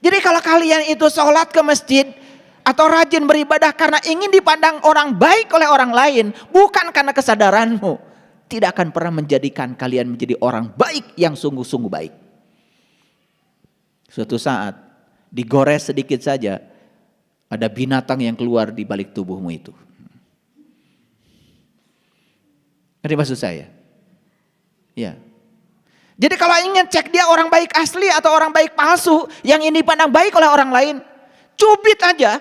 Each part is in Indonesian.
Jadi kalau kalian itu sholat ke masjid atau rajin beribadah karena ingin dipandang orang baik oleh orang lain, bukan karena kesadaranmu, tidak akan pernah menjadikan kalian menjadi orang baik yang sungguh-sungguh baik. Suatu saat digores sedikit saja, ada binatang yang keluar di balik tubuhmu itu. Ngerti maksud saya? Ya. Jadi kalau ingin cek dia orang baik asli atau orang baik palsu, yang ini dipandang baik oleh orang lain, cubit aja.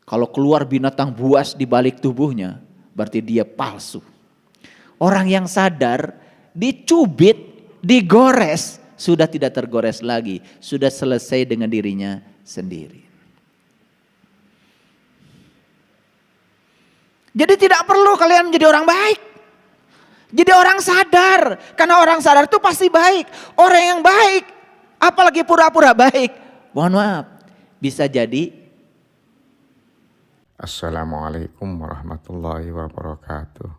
Kalau keluar binatang buas di balik tubuhnya, berarti dia palsu. Orang yang sadar, dicubit, digores, sudah tidak tergores lagi, sudah selesai dengan dirinya sendiri. Jadi tidak perlu kalian menjadi orang baik. Jadi orang sadar, karena orang sadar itu pasti baik. Orang yang baik, apalagi pura-pura baik, mohon maaf, bisa jadi. Assalamualaikum warahmatullahi wabarakatuh.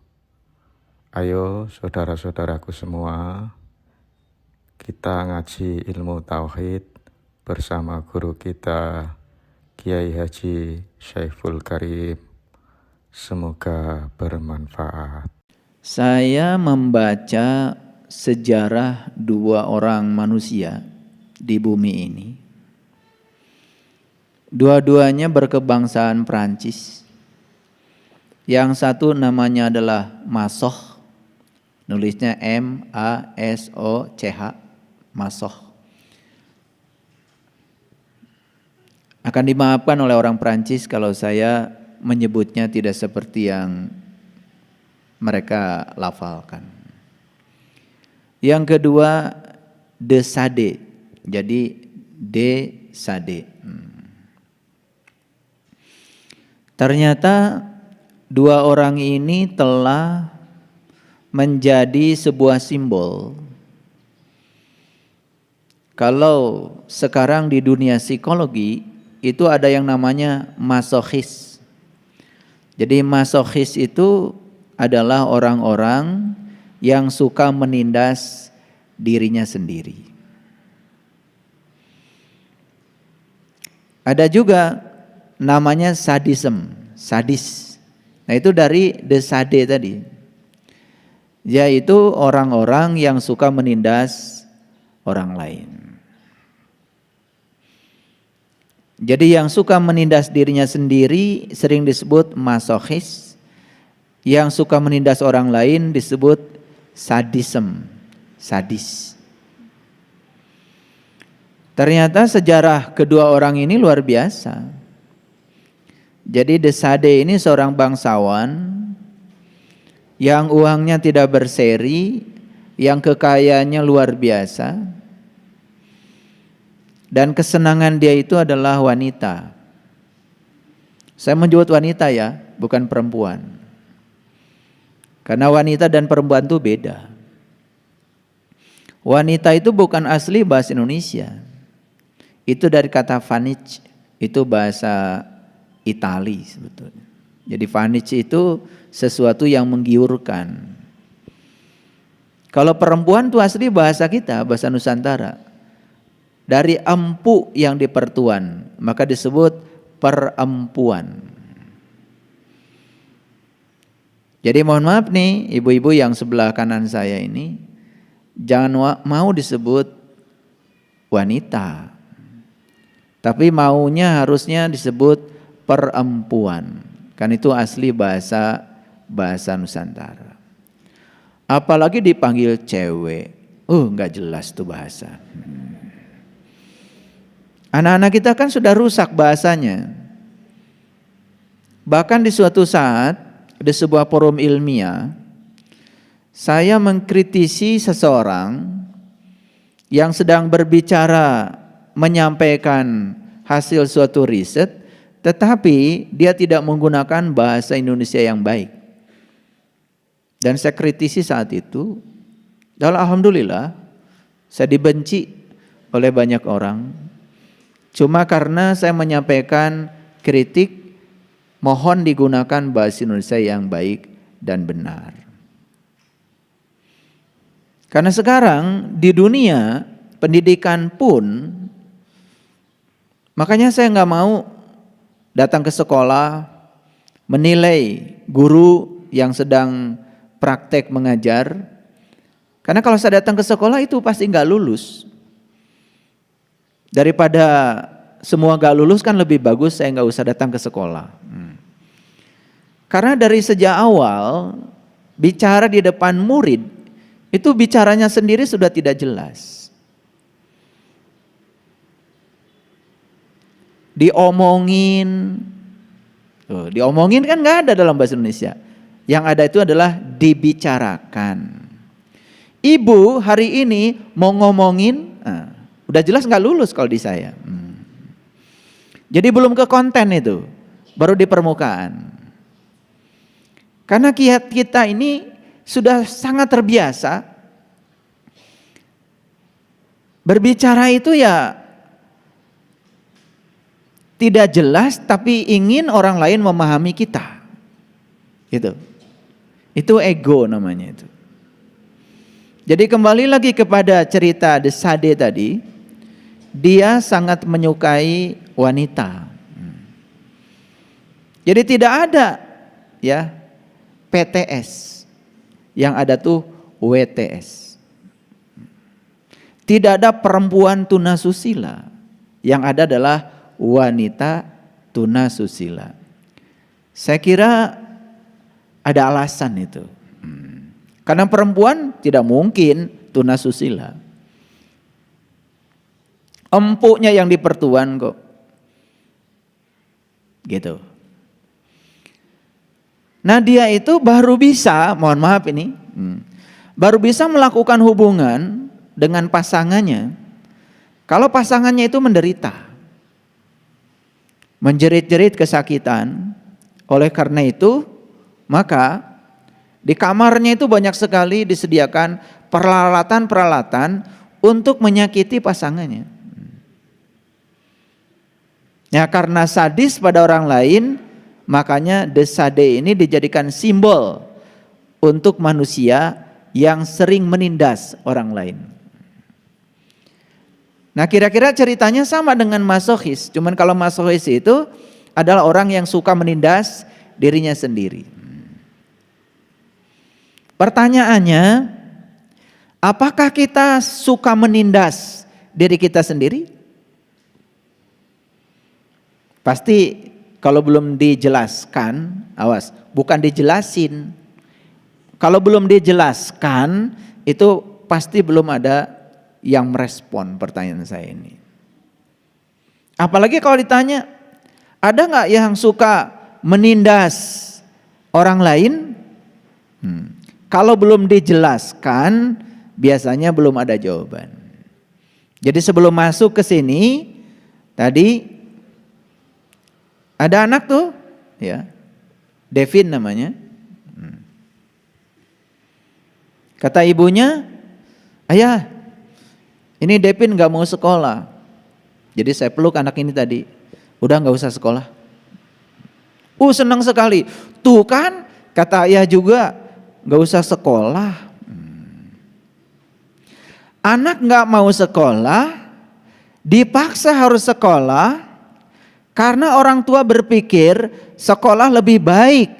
Ayo saudara-saudaraku semua, kita ngaji ilmu tauhid bersama guru kita Kiai Haji Syaiful Karim. Semoga bermanfaat. Saya membaca sejarah dua orang manusia di bumi ini. Dua-duanya berkebangsaan Prancis. Yang satu namanya adalah Masoch, nulisnya M-A-S-O-C-H, Masoch. Akan dimaafkan oleh orang Prancis kalau saya menyebutnya tidak seperti yang mereka lafalkan. Yang kedua De Sade, jadi De Sade. Ternyata dua orang ini telah menjadi sebuah simbol. Kalau sekarang di dunia psikologi itu ada yang namanya masochis. Jadi masochis itu adalah orang-orang yang suka menindas dirinya sendiri. Ada juga namanya sadism, sadis. Nah itu dari De Sade tadi. Yaitu orang-orang yang suka menindas orang lain. Jadi yang suka menindas dirinya sendiri sering disebut masochis. Yang suka menindas orang lain disebut sadism, sadis. Ternyata sejarah kedua orang ini luar biasa. Jadi De Sade ini seorang bangsawan yang uangnya tidak berseri, yang kekayaannya luar biasa. Dan kesenangan dia itu adalah wanita. Saya menyebut wanita ya, bukan perempuan. Karena wanita dan perempuan itu beda. Wanita itu bukan asli bahasa Indonesia. Itu dari kata vanic, itu bahasa Itali sebetulnya. Jadi vanic itu sesuatu yang menggiurkan. Kalau perempuan itu asli bahasa kita, bahasa Nusantara. Dari empu yang dipertuan, maka disebut perempuan. Jadi mohon maaf nih ibu-ibu yang sebelah kanan saya ini, jangan mau disebut wanita. Tapi maunya harusnya disebut perempuan. Kan itu asli bahasa Nusantara. Apalagi dipanggil cewek. Enggak jelas tuh bahasa. Anak-anak kita kan sudah rusak bahasanya. Bahkan di suatu saat di sebuah forum ilmiah, saya mengkritisi seseorang yang sedang berbicara menyampaikan hasil suatu riset, tetapi dia tidak menggunakan bahasa Indonesia yang baik. Dan saya kritisi saat itu, dan alhamdulillah saya dibenci oleh banyak orang. Cuma karena saya menyampaikan kritik, mohon digunakan bahasa Indonesia yang baik dan benar. Karena sekarang di dunia pendidikan pun Makanya saya nggak mau datang ke sekolah menilai guru yang sedang praktek mengajar. Karena kalau saya datang ke sekolah itu pasti nggak lulus. Daripada semua nggak lulus kan lebih bagus saya nggak usah datang ke sekolah. Karena dari sejak awal bicara di depan murid itu bicaranya sendiri sudah tidak jelas. Diomongin kan nggak ada dalam bahasa Indonesia. Yang ada itu adalah dibicarakan. Ibu hari ini mau ngomongin, udah jelas nggak lulus kalau di saya. Jadi belum ke konten itu, baru di permukaan. Karena kita ini sudah sangat terbiasa berbicara itu ya tidak jelas tapi ingin orang lain memahami kita. Gitu. Itu ego namanya itu. Jadi kembali lagi kepada cerita De Sade tadi, dia sangat menyukai wanita. Jadi tidak ada ya PTS, yang ada tuh WTS. Tidak ada perempuan tunasusila, yang ada adalah wanita tunasusila. Saya kira ada alasan itu. Karena perempuan tidak mungkin tunasusila. Empuknya yang dipertuan kok. Gitu. Nah dia itu baru bisa, mohon maaf ini, baru bisa melakukan hubungan dengan pasangannya kalau pasangannya itu menderita, menjerit-jerit kesakitan. Oleh karena itu maka di kamarnya itu banyak sekali disediakan peralatan-peralatan untuk menyakiti pasangannya. Ya karena sadis pada orang lain, makanya De Sade ini dijadikan simbol untuk manusia yang sering menindas orang lain. Nah kira-kira ceritanya sama dengan masochis. Cuman kalau masochis itu adalah orang yang suka menindas dirinya sendiri. Pertanyaannya, apakah kita suka menindas diri kita sendiri? Pasti kalau belum dijelaskan, awas, bukan dijelasin. Kalau belum dijelaskan, itu pasti belum ada yang merespon pertanyaan saya ini. Apalagi kalau ditanya, ada nggak yang suka menindas orang lain? Kalau belum dijelaskan, biasanya belum ada jawaban. Jadi sebelum masuk ke sini, tadi ada anak tuh, ya, Devin namanya. Kata ibunya, ayah, ini Devin nggak mau sekolah. Jadi saya peluk anak ini tadi, udah nggak usah sekolah. Senang sekali. Tuh kan, kata ayah juga, nggak usah sekolah. Anak nggak mau sekolah, dipaksa harus sekolah karena orang tua berpikir sekolah lebih baik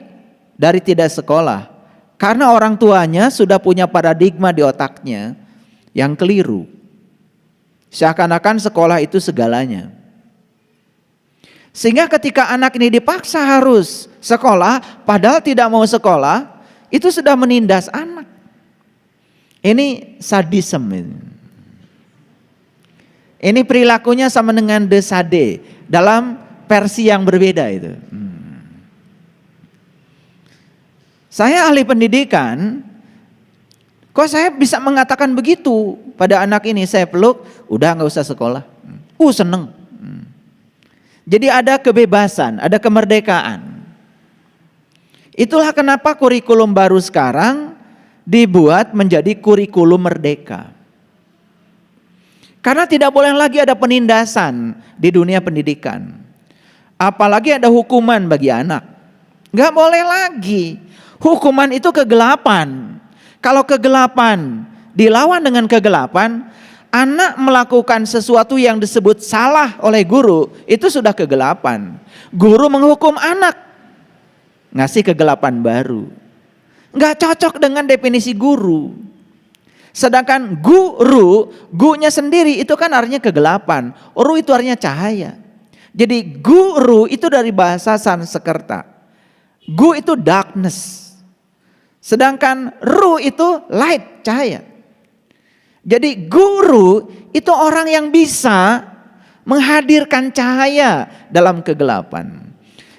dari tidak sekolah. Karena orang tuanya sudah punya paradigma di otaknya yang keliru. Seakan-akan sekolah itu segalanya. Sehingga ketika anak ini dipaksa harus sekolah, padahal tidak mau sekolah, itu sudah menindas anak. Ini sadisme. Ini perilakunya sama dengan De Sade dalam versi yang berbeda itu. Saya ahli pendidikan, kok saya bisa mengatakan begitu pada anak ini? Saya peluk, udah nggak usah sekolah. Seneng. Jadi ada kebebasan, ada kemerdekaan. Itulah kenapa kurikulum baru sekarang dibuat menjadi kurikulum merdeka. Karena tidak boleh lagi ada penindasan di dunia pendidikan. Apalagi ada hukuman bagi anak. Gak boleh lagi. Hukuman itu kegelapan. Kalau kegelapan dilawan dengan kegelapan, anak melakukan sesuatu yang disebut salah oleh guru, itu sudah kegelapan. Guru menghukum anak, ngasih kegelapan baru. Nggak cocok dengan definisi guru. Sedangkan guru, gu-nya sendiri itu kan artinya kegelapan. Ru itu artinya cahaya. Jadi guru itu dari bahasa Sanskerta. Gu itu darkness. Sedangkan ru itu light, cahaya. Jadi guru itu orang yang bisa menghadirkan cahaya dalam kegelapan.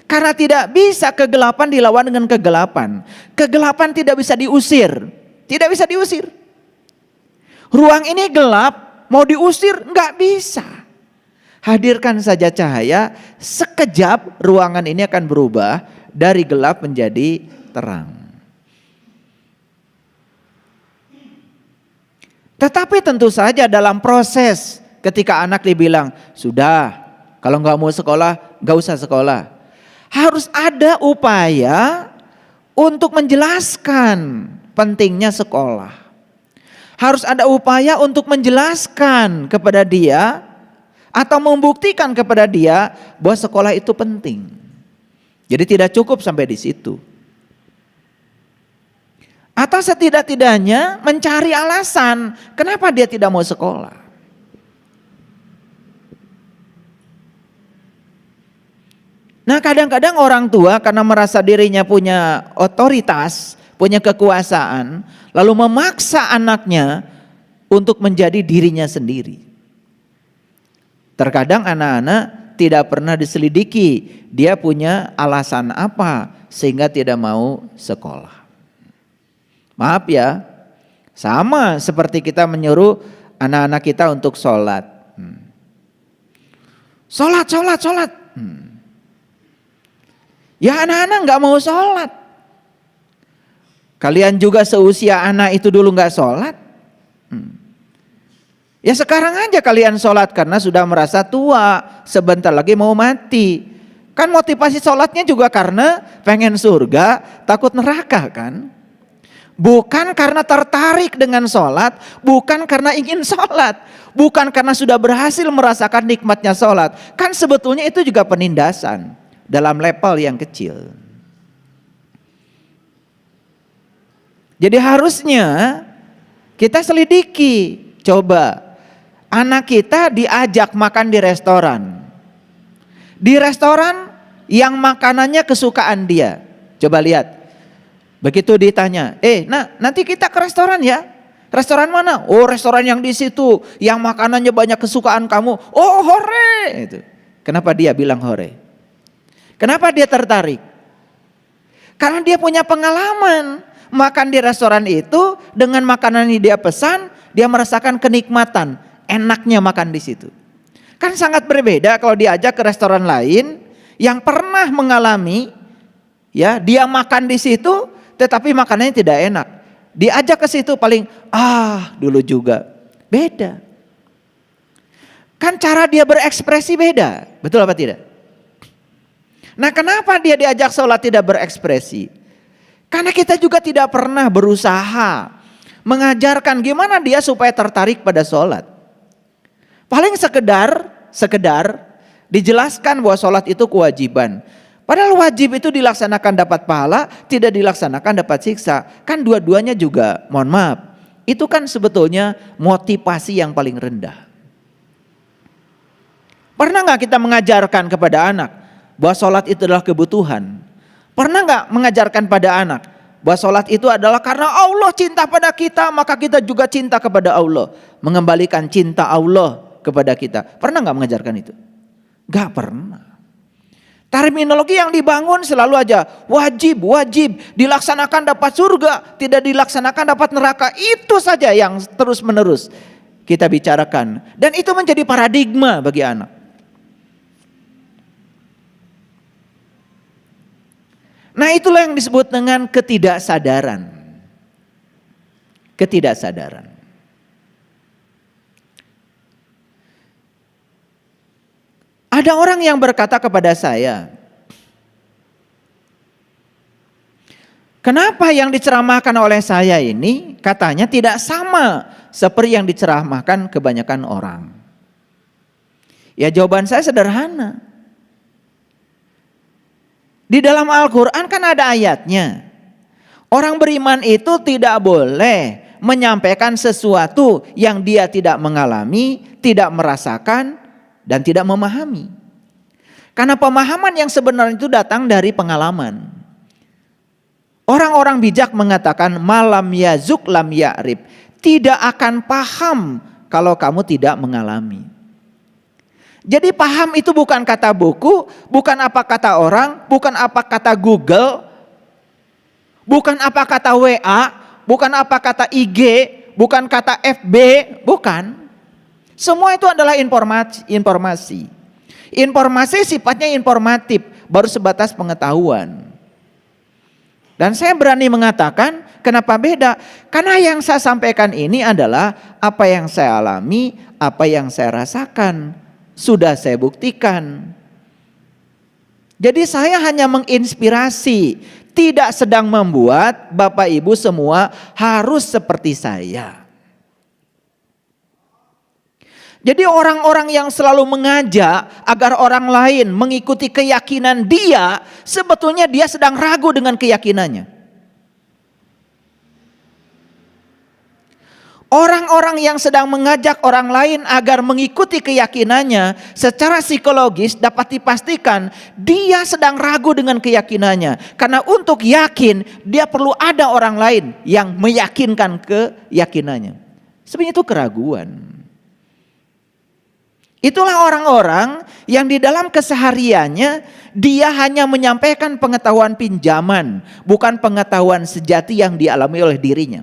Karena tidak bisa kegelapan dilawan dengan kegelapan. Kegelapan tidak bisa diusir. Tidak bisa diusir. Ruang ini gelap, mau diusir nggak bisa. Hadirkan saja cahaya, sekejap ruangan ini akan berubah dari gelap menjadi terang. Tetapi tentu saja dalam proses ketika anak dibilang, sudah kalau nggak mau sekolah, nggak usah sekolah. Harus ada upaya untuk menjelaskan pentingnya sekolah. Harus ada upaya untuk menjelaskan kepada dia atau membuktikan kepada dia bahwa sekolah itu penting. Jadi tidak cukup sampai di situ. Atau setidak-tidaknya mencari alasan kenapa dia tidak mau sekolah. Nah, kadang-kadang orang tua karena merasa dirinya punya otoritas, punya kekuasaan, lalu memaksa anaknya untuk menjadi dirinya sendiri. Terkadang anak-anak tidak pernah diselidiki dia punya alasan apa sehingga tidak mau sekolah. Maaf ya, sama seperti kita menyuruh anak-anak kita untuk sholat. Sholat. Ya anak-anak gak mau sholat. Kalian juga seusia anak itu dulu gak sholat. Ya sekarang aja kalian sholat karena sudah merasa tua, sebentar lagi mau mati. Kan motivasi sholatnya juga karena pengen surga, takut neraka kan. Bukan karena tertarik dengan sholat, bukan karena ingin sholat, bukan karena sudah berhasil merasakan nikmatnya sholat. Kan sebetulnya itu juga penindasan dalam level yang kecil. Jadi harusnya kita selidiki, coba anak kita diajak makan di restoran. Di restoran yang makanannya kesukaan dia. Coba lihat. Begitu ditanya, nanti kita ke restoran ya. Restoran mana? Oh, restoran yang di situ, yang makanannya banyak kesukaan kamu. Oh, hore. Itu. Kenapa dia bilang hore? Kenapa dia tertarik? Karena dia punya pengalaman makan di restoran itu dengan makanan yang dia pesan, dia merasakan kenikmatan, enaknya makan di situ. Kan sangat berbeda kalau diajak ke restoran lain yang pernah mengalami, ya dia makan di situ. Tetapi makanannya tidak enak. Diajak ke situ paling dulu juga. Beda. Kan cara dia berekspresi beda. Betul apa tidak? Nah, kenapa dia diajak sholat tidak berekspresi? Karena kita juga tidak pernah berusaha mengajarkan gimana dia supaya tertarik pada sholat. Paling sekedar dijelaskan bahwa sholat itu kewajiban. Padahal wajib itu dilaksanakan dapat pahala, tidak dilaksanakan dapat siksa. Kan dua-duanya juga, mohon maaf, itu kan sebetulnya motivasi yang paling rendah. Pernah gak kita mengajarkan kepada anak bahwa sholat itu adalah kebutuhan? Pernah gak mengajarkan pada anak bahwa sholat itu adalah karena Allah cinta pada kita, maka kita juga cinta kepada Allah. Mengembalikan cinta Allah kepada kita. Pernah gak mengajarkan itu? Gak pernah. Terminologi yang dibangun selalu aja wajib, dilaksanakan dapat surga, tidak dilaksanakan dapat neraka. Itu saja yang terus menerus kita bicarakan. Dan itu menjadi paradigma bagi anak. Nah, itulah yang disebut dengan ketidaksadaran. Ketidaksadaran. Ada orang yang berkata kepada saya, Kenapa yang diceramahkan oleh saya ini katanya tidak sama seperti yang diceramahkan kebanyakan orang? Ya jawaban saya sederhana. Di dalam Al-Quran kan ada ayatnya. Orang beriman itu tidak boleh menyampaikan sesuatu yang dia tidak mengalami, tidak merasakan, dan tidak memahami. Karena pemahaman yang sebenarnya itu datang dari pengalaman. Orang-orang bijak mengatakan malam yazuk lam ya'rib. Tidak akan paham kalau kamu tidak mengalami. Jadi paham itu bukan kata buku, bukan apa kata orang, bukan apa kata Google, bukan apa kata WA, bukan apa kata IG, bukan kata FB, bukan. Semua itu adalah informasi. Informasi sifatnya informatif, baru sebatas pengetahuan. Dan saya berani mengatakan kenapa beda? Karena yang saya sampaikan ini adalah apa yang saya alami, apa yang saya rasakan. Sudah saya buktikan. Jadi saya hanya menginspirasi, tidak sedang membuat Bapak Ibu semua harus seperti saya. Jadi orang-orang yang selalu mengajak agar orang lain mengikuti keyakinan dia, sebetulnya dia sedang ragu dengan keyakinannya. Orang-orang yang sedang mengajak orang lain agar mengikuti keyakinannya, secara psikologis dapat dipastikan dia sedang ragu dengan keyakinannya. Karena untuk yakin dia perlu ada orang lain yang meyakinkan keyakinannya. Sebenarnya itu keraguan. Itulah orang-orang yang di dalam kesehariannya dia hanya menyampaikan pengetahuan pinjaman, bukan pengetahuan sejati yang dialami oleh dirinya.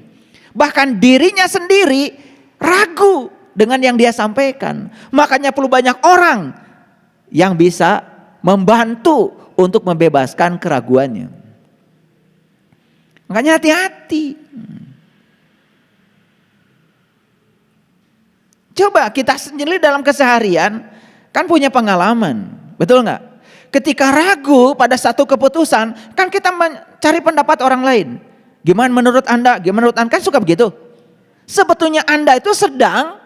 Bahkan dirinya sendiri ragu dengan yang dia sampaikan. Makanya perlu banyak orang yang bisa membantu untuk membebaskan keraguannya. Makanya hati-hati. Coba kita sendiri dalam keseharian kan punya pengalaman, betul nggak? Ketika ragu pada satu keputusan, kan kita mencari pendapat orang lain. Gimana menurut Anda? Gimana menurut Anda? Kan suka begitu. Sebetulnya Anda itu sedang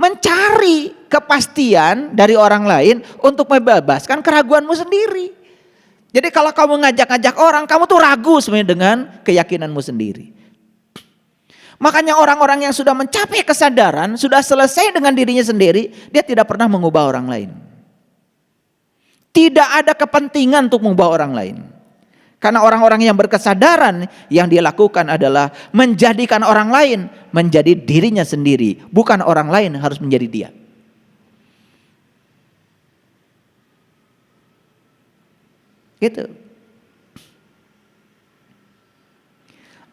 mencari kepastian dari orang lain untuk membebaskan keraguanmu sendiri. Jadi kalau kamu ngajak-ngajak orang, kamu tuh ragu sebenarnya dengan keyakinanmu sendiri. Makanya orang-orang yang sudah mencapai kesadaran, sudah selesai dengan dirinya sendiri, dia tidak pernah mengubah orang lain. Tidak ada kepentingan untuk mengubah orang lain. Karena orang-orang yang berkesadaran yang dia lakukan adalah menjadikan orang lain menjadi dirinya sendiri. Bukan orang lain harus menjadi dia. Gitu.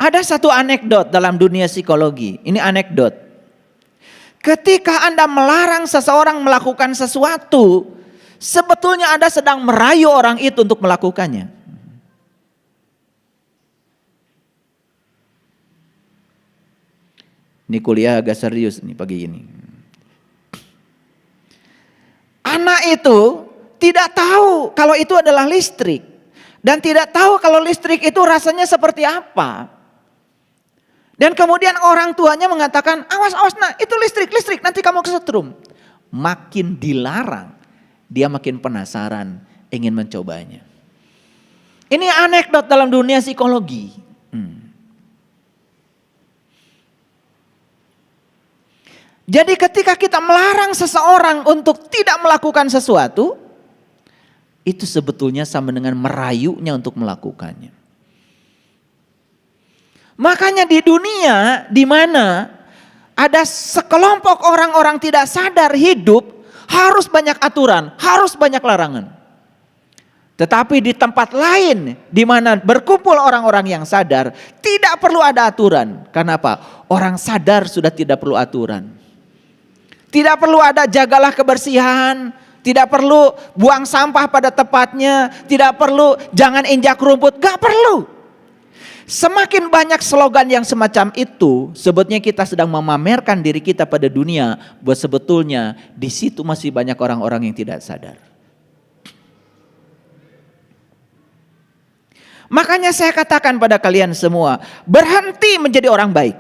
Ada satu anekdot dalam dunia psikologi. Ini anekdot. Ketika Anda melarang seseorang melakukan sesuatu, sebetulnya Anda sedang merayu orang itu untuk melakukannya. Ini kuliah agak serius nih pagi ini. Anak itu tidak tahu kalau itu adalah listrik. Dan tidak tahu kalau listrik itu rasanya seperti apa. Dan kemudian orang tuanya mengatakan, awas nak itu listrik nanti kamu kesetrum. Makin dilarang, dia makin penasaran ingin mencobanya. Ini anekdot dalam dunia psikologi. Jadi ketika kita melarang seseorang untuk tidak melakukan sesuatu, itu sebetulnya sama dengan merayunya untuk melakukannya. Makanya di dunia di mana ada sekelompok orang-orang tidak sadar hidup, harus banyak aturan, harus banyak larangan. Tetapi di tempat lain di mana berkumpul orang-orang yang sadar, tidak perlu ada aturan. Karena apa? Orang sadar sudah tidak perlu aturan. Tidak perlu ada jagalah kebersihan, tidak perlu buang sampah pada tempatnya, tidak perlu jangan injak rumput, gak perlu. Semakin banyak slogan yang semacam itu, sebetulnya kita sedang memamerkan diri kita pada dunia, bahwa sebetulnya di situ masih banyak orang-orang yang tidak sadar. Makanya saya katakan pada kalian semua, berhenti menjadi orang baik.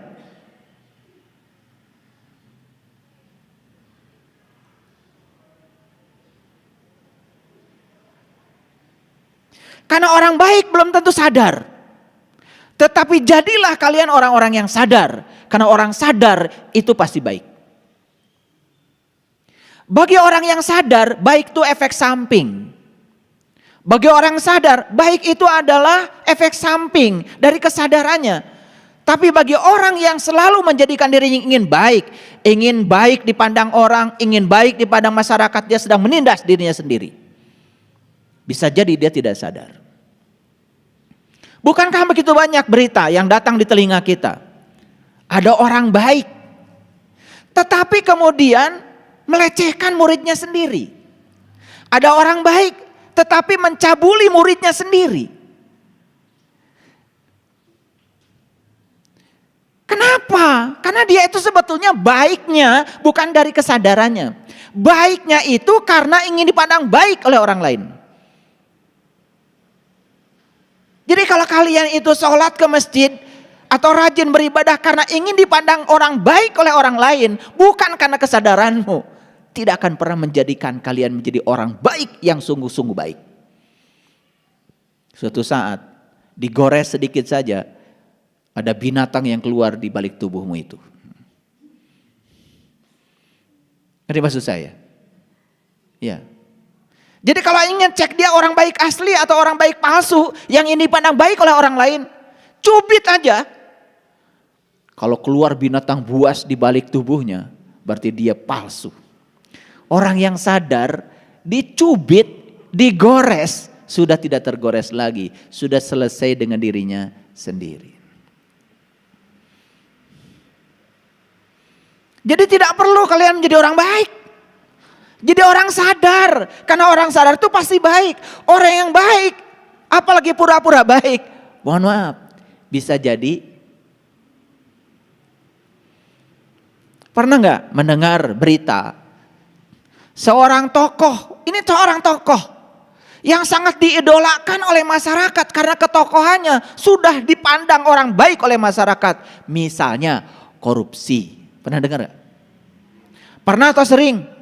Karena orang baik belum tentu sadar. Tetapi jadilah kalian orang-orang yang sadar. Karena orang sadar itu pasti baik. Bagi orang yang sadar, baik itu efek samping. Bagi orang sadar, baik itu adalah efek samping dari kesadarannya. Tapi bagi orang yang selalu menjadikan dirinya ingin baik dipandang orang, ingin baik dipandang masyarakat, dia sedang menindas dirinya sendiri. Bisa jadi dia tidak sadar. Bukankah begitu banyak berita yang datang di telinga kita? Ada orang baik, tetapi kemudian melecehkan muridnya sendiri. Ada orang baik, tetapi mencabuli muridnya sendiri. Kenapa? Karena dia itu sebetulnya baiknya bukan dari kesadarannya. Baiknya itu karena ingin dipandang baik oleh orang lain. Jadi kalau kalian itu sholat ke masjid atau rajin beribadah karena ingin dipandang orang baik oleh orang lain, bukan karena kesadaranmu, tidak akan pernah menjadikan kalian menjadi orang baik yang sungguh-sungguh baik. Suatu saat digores sedikit saja, ada binatang yang keluar di balik tubuhmu itu. Ngerti maksud saya? Ya. Jadi kalau ingin cek dia orang baik asli atau orang baik palsu yang ini dipandang baik oleh orang lain, cubit aja. Kalau keluar binatang buas di balik tubuhnya, berarti dia palsu. Orang yang sadar dicubit, digores, sudah tidak tergores lagi, sudah selesai dengan dirinya sendiri. Jadi tidak perlu kalian menjadi orang baik. Jadi orang sadar, karena orang sadar itu pasti baik. Orang yang baik, apalagi pura-pura baik, mohon maaf, bisa jadi. Pernah nggak mendengar berita seorang tokoh, ini seorang tokoh yang sangat diidolakan oleh masyarakat karena ketokohannya sudah dipandang orang baik oleh masyarakat. Misalnya korupsi, pernah dengar nggak? Pernah atau sering?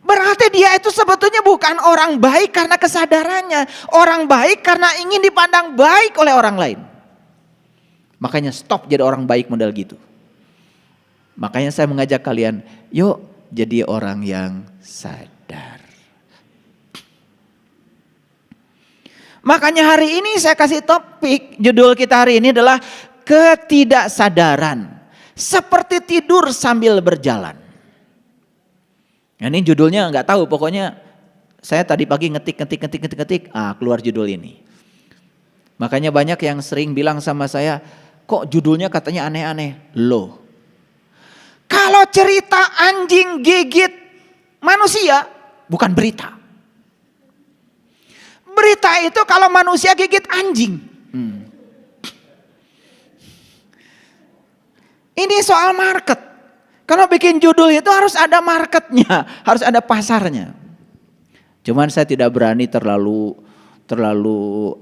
Berarti dia itu sebetulnya bukan orang baik karena kesadarannya. Orang baik karena ingin dipandang baik oleh orang lain. Makanya stop jadi orang baik model gitu. Makanya saya mengajak kalian, yuk jadi orang yang sadar. Makanya hari ini saya kasih topik, judul kita hari ini adalah ketidaksadaran. Seperti tidur sambil berjalan. Ini judulnya nggak tahu, pokoknya saya tadi pagi ngetik, keluar judul ini. Makanya banyak yang sering bilang sama saya, kok judulnya katanya aneh-aneh. Loh, kalau cerita anjing gigit manusia bukan berita. Berita itu kalau manusia gigit anjing. Ini soal market. Kalau bikin judul itu harus ada marketnya, harus ada pasarnya. Cuman saya tidak berani terlalu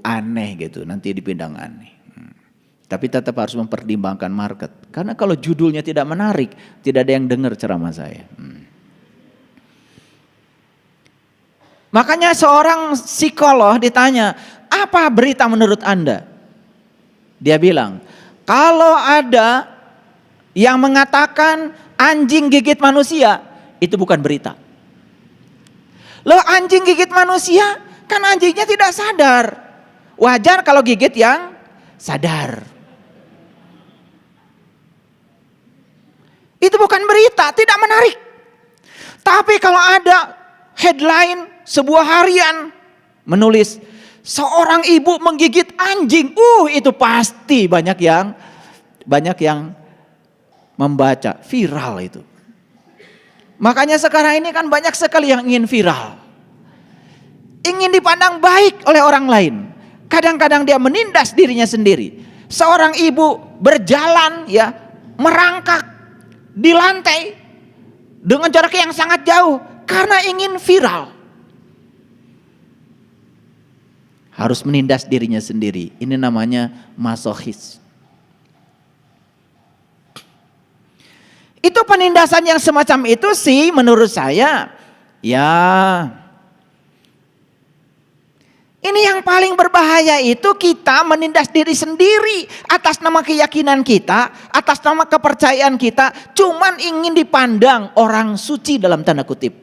aneh gitu, nanti dipandang aneh. Tapi tetap harus mempertimbangkan market. Karena kalau judulnya tidak menarik, tidak ada yang dengar ceramah saya. Makanya seorang psikolog ditanya, apa berita menurut Anda? Dia bilang, kalau ada yang mengatakan anjing gigit manusia, itu bukan berita. Loh, anjing gigit manusia, kan anjingnya tidak sadar. Wajar kalau gigit yang sadar. Itu bukan berita, tidak menarik. Tapi kalau ada headline sebuah harian menulis seorang ibu menggigit anjing, itu pasti banyak yang membaca, viral itu. Makanya sekarang ini kan banyak sekali yang ingin viral. Ingin dipandang baik oleh orang lain. Kadang-kadang dia menindas dirinya sendiri. Seorang ibu berjalan merangkak di lantai dengan jarak yang sangat jauh karena ingin viral. harus menindas dirinya sendiri. Ini namanya masochis. Itu penindasan yang semacam itu sih menurut saya, ya ini yang paling berbahaya itu kita menindas diri sendiri atas nama keyakinan kita, atas nama kepercayaan kita, cuman ingin dipandang orang suci dalam tanda kutip.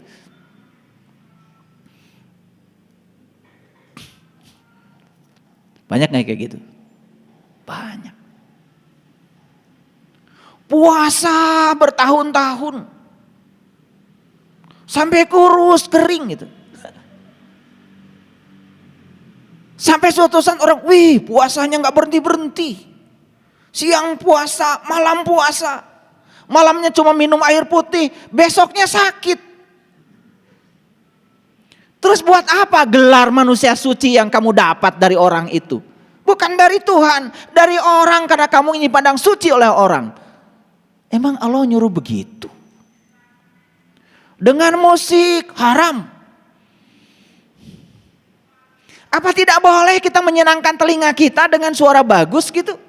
Banyak nggak kayak gitu? Banyak. Puasa bertahun-tahun sampai kurus kering gitu. Sampai suatu saat orang, wih puasanya nggak berhenti-berhenti. Siang puasa, malam puasa. Malamnya cuma minum air putih, besoknya sakit. Terus buat apa gelar manusia suci yang kamu dapat dari orang itu? Bukan dari Tuhan, dari orang karena kamu ini pandang suci oleh orang. Emang Allah nyuruh begitu? Dengan musik haram. Apa tidak boleh kita menyenangkan telinga kita dengan suara bagus gitu?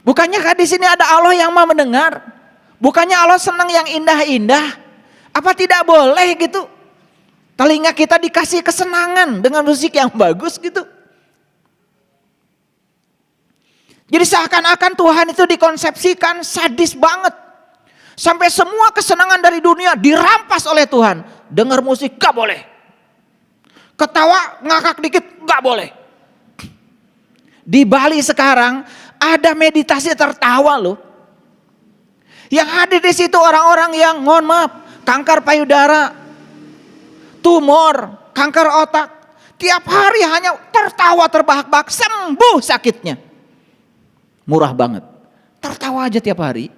Bukannya di sini ada Allah yang mau mendengar? Bukannya Allah senang yang indah-indah? Apa tidak boleh gitu? Telinga kita dikasih kesenangan dengan musik yang bagus gitu? Jadi seakan-akan Tuhan itu dikonsepsikan sadis banget. Sampai semua kesenangan dari dunia dirampas oleh Tuhan. Dengar musik gak boleh. Ketawa ngakak dikit gak boleh. Di Bali sekarang ada meditasi tertawa loh. Yang hadir di situ orang-orang yang mohon maaf, kanker payudara, tumor, kanker otak. Tiap hari hanya tertawa terbahak-bahak, sembuh sakitnya. Murah banget. Tertawa aja tiap hari.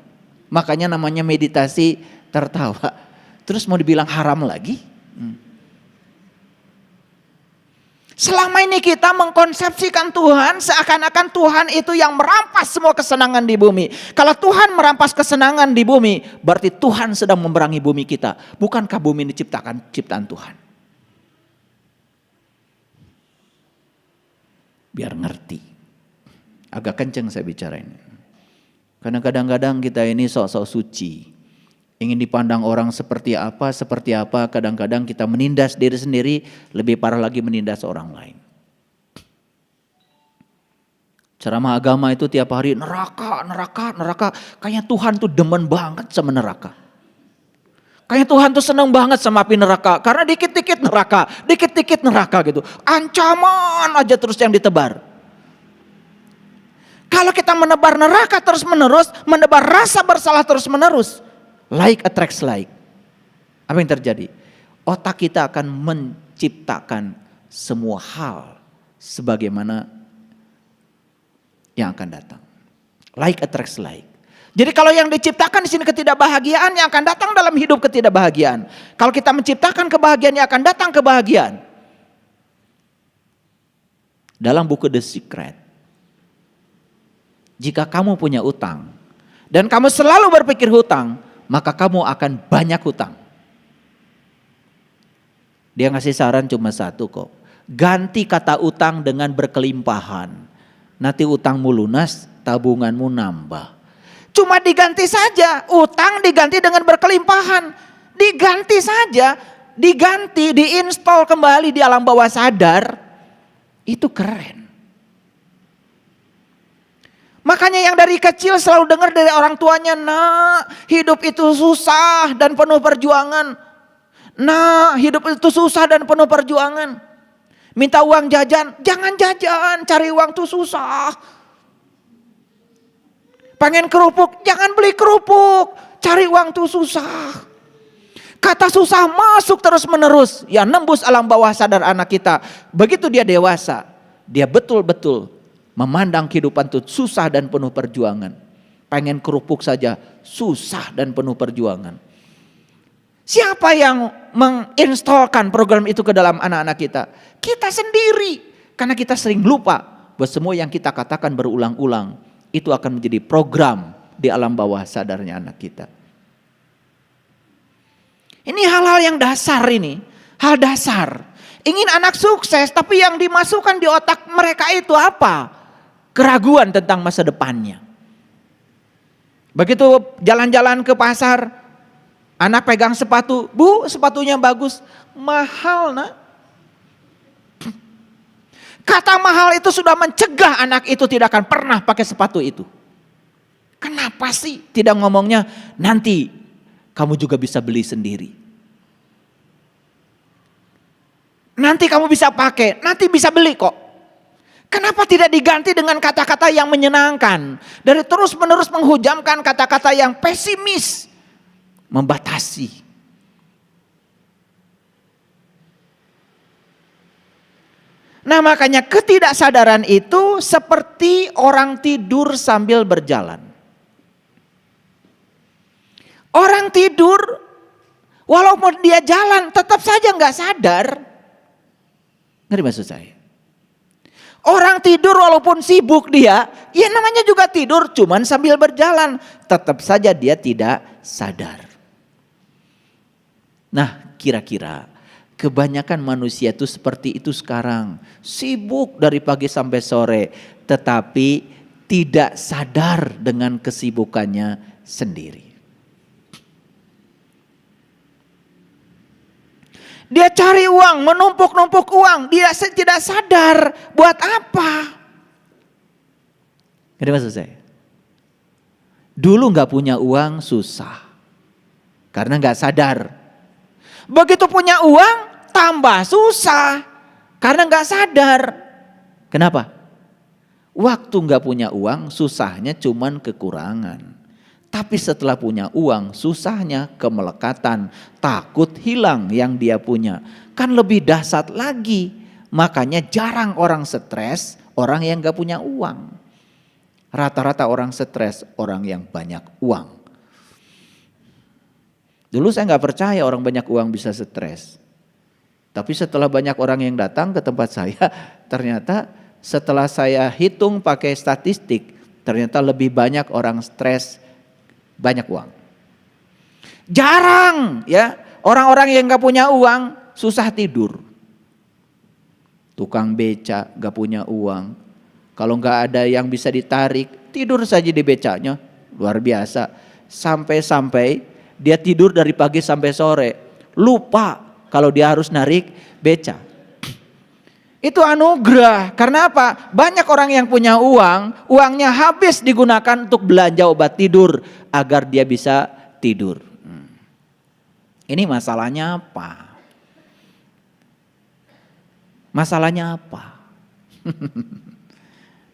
Makanya namanya meditasi tertawa. Terus mau dibilang haram lagi? Selama ini kita mengkonsepsikan Tuhan seakan-akan Tuhan itu yang merampas semua kesenangan di bumi. Kalau Tuhan merampas kesenangan di bumi, berarti Tuhan sedang memerangi bumi kita. Bukankah bumi ini ciptaan Tuhan? Biar ngerti. Agak kenceng saya bicara ini. Karena kadang-kadang kita ini sok-sok suci. Ingin dipandang orang seperti apa, kadang-kadang kita menindas diri sendiri, lebih parah lagi menindas orang lain. Ceramah agama itu tiap hari neraka. Kayaknya Tuhan tuh demen banget sama neraka. Kayaknya Tuhan tuh seneng banget sama api neraka, karena dikit-dikit neraka gitu. Ancaman aja terus yang ditebar. Kalau kita menebar neraka terus menerus, menebar rasa bersalah terus menerus, like attracts like. Apa yang terjadi? Otak kita akan menciptakan semua hal sebagaimana yang akan datang. Like attracts like. Jadi kalau yang diciptakan di sini ketidakbahagiaan, yang akan datang dalam hidup ketidakbahagiaan. Kalau kita menciptakan kebahagiaan, yang akan datang kebahagiaan. Dalam buku The Secret, jika kamu punya utang dan kamu selalu berpikir hutang, maka kamu akan banyak hutang. Dia ngasih saran cuma satu kok. Ganti kata utang dengan berkelimpahan. Nanti utangmu lunas, tabunganmu nambah. Cuma diganti saja, utang diganti dengan berkelimpahan. Diganti saja, diinstall kembali di alam bawah sadar. Itu keren. Makanya yang dari kecil selalu dengar dari orang tuanya, nak, hidup itu susah dan penuh perjuangan. Nah, hidup itu susah dan penuh perjuangan. Minta uang jajan, jangan jajan, cari uang itu susah. Pengen kerupuk, jangan beli kerupuk, cari uang itu susah. Kata susah masuk terus menerus, ya nembus alam bawah sadar anak kita. Begitu dia dewasa, dia betul-betul memandang kehidupan itu susah dan penuh perjuangan. Pengen kerupuk saja susah dan penuh perjuangan. Siapa yang menginstalkan program itu ke dalam anak-anak kita? Kita sendiri. Karena kita sering lupa bahwa semua yang kita katakan berulang-ulang itu akan menjadi program di alam bawah sadarnya anak kita. Ini hal-hal yang dasar ini. Hal dasar. ingin anak sukses, tapi yang dimasukkan di otak mereka itu apa? Keraguan tentang masa depannya. Begitu jalan-jalan ke pasar, anak pegang sepatu, "Bu, sepatunya bagus." "Mahal, Nak." Kata mahal itu sudah mencegah anak itu tidak akan pernah pakai sepatu itu. Kenapa sih tidak ngomongnya, "Nanti kamu juga bisa beli sendiri. Nanti kamu bisa pakai, nanti bisa beli kok." Kenapa tidak diganti dengan kata-kata yang menyenangkan? Dari terus-menerus menghujamkan kata-kata yang pesimis, membatasi. Nah, makanya ketidaksadaran itu seperti orang tidur sambil berjalan. Orang tidur, walaupun dia jalan, tetap saja nggak sadar. Ngerti maksud saya? Orang tidur walaupun sibuk dia, ya namanya juga tidur, cuman sambil berjalan. Tetap saja dia tidak sadar. Nah, kira-kira kebanyakan manusia itu seperti itu sekarang. Sibuk dari pagi sampai sore, tetapi tidak sadar dengan kesibukannya sendiri. Dia cari uang, menumpuk-numpuk uang, dia tidak sadar buat apa. Ngerti maksud saya? Dulu gak punya uang susah, karena gak sadar. Begitu punya uang tambah susah, karena gak sadar. Kenapa? Waktu gak punya uang susahnya cuman kekurangan. Tapi setelah punya uang, susahnya kemelekatan, takut hilang yang dia punya. Kan lebih dahsyat lagi. Makanya jarang orang stres, orang yang gak punya uang. Rata-rata orang stres, orang yang banyak uang. Dulu saya gak percaya orang banyak uang bisa stres. Tapi setelah banyak orang yang datang ke tempat saya, ternyata setelah saya hitung pakai statistik, ternyata lebih banyak orang stres banyak uang. Jarang ya orang-orang yang gak punya uang susah tidur. Tukang beca gak punya uang, kalau gak ada yang bisa ditarik, tidur saja di becanya. Luar biasa. Sampai-sampai dia tidur dari pagi sampai sore, lupa kalau dia harus narik beca. Itu anugerah. Karena apa? Banyak orang yang punya uang, uangnya habis digunakan untuk belanja obat tidur agar dia bisa tidur. Ini masalahnya apa? Masalahnya apa?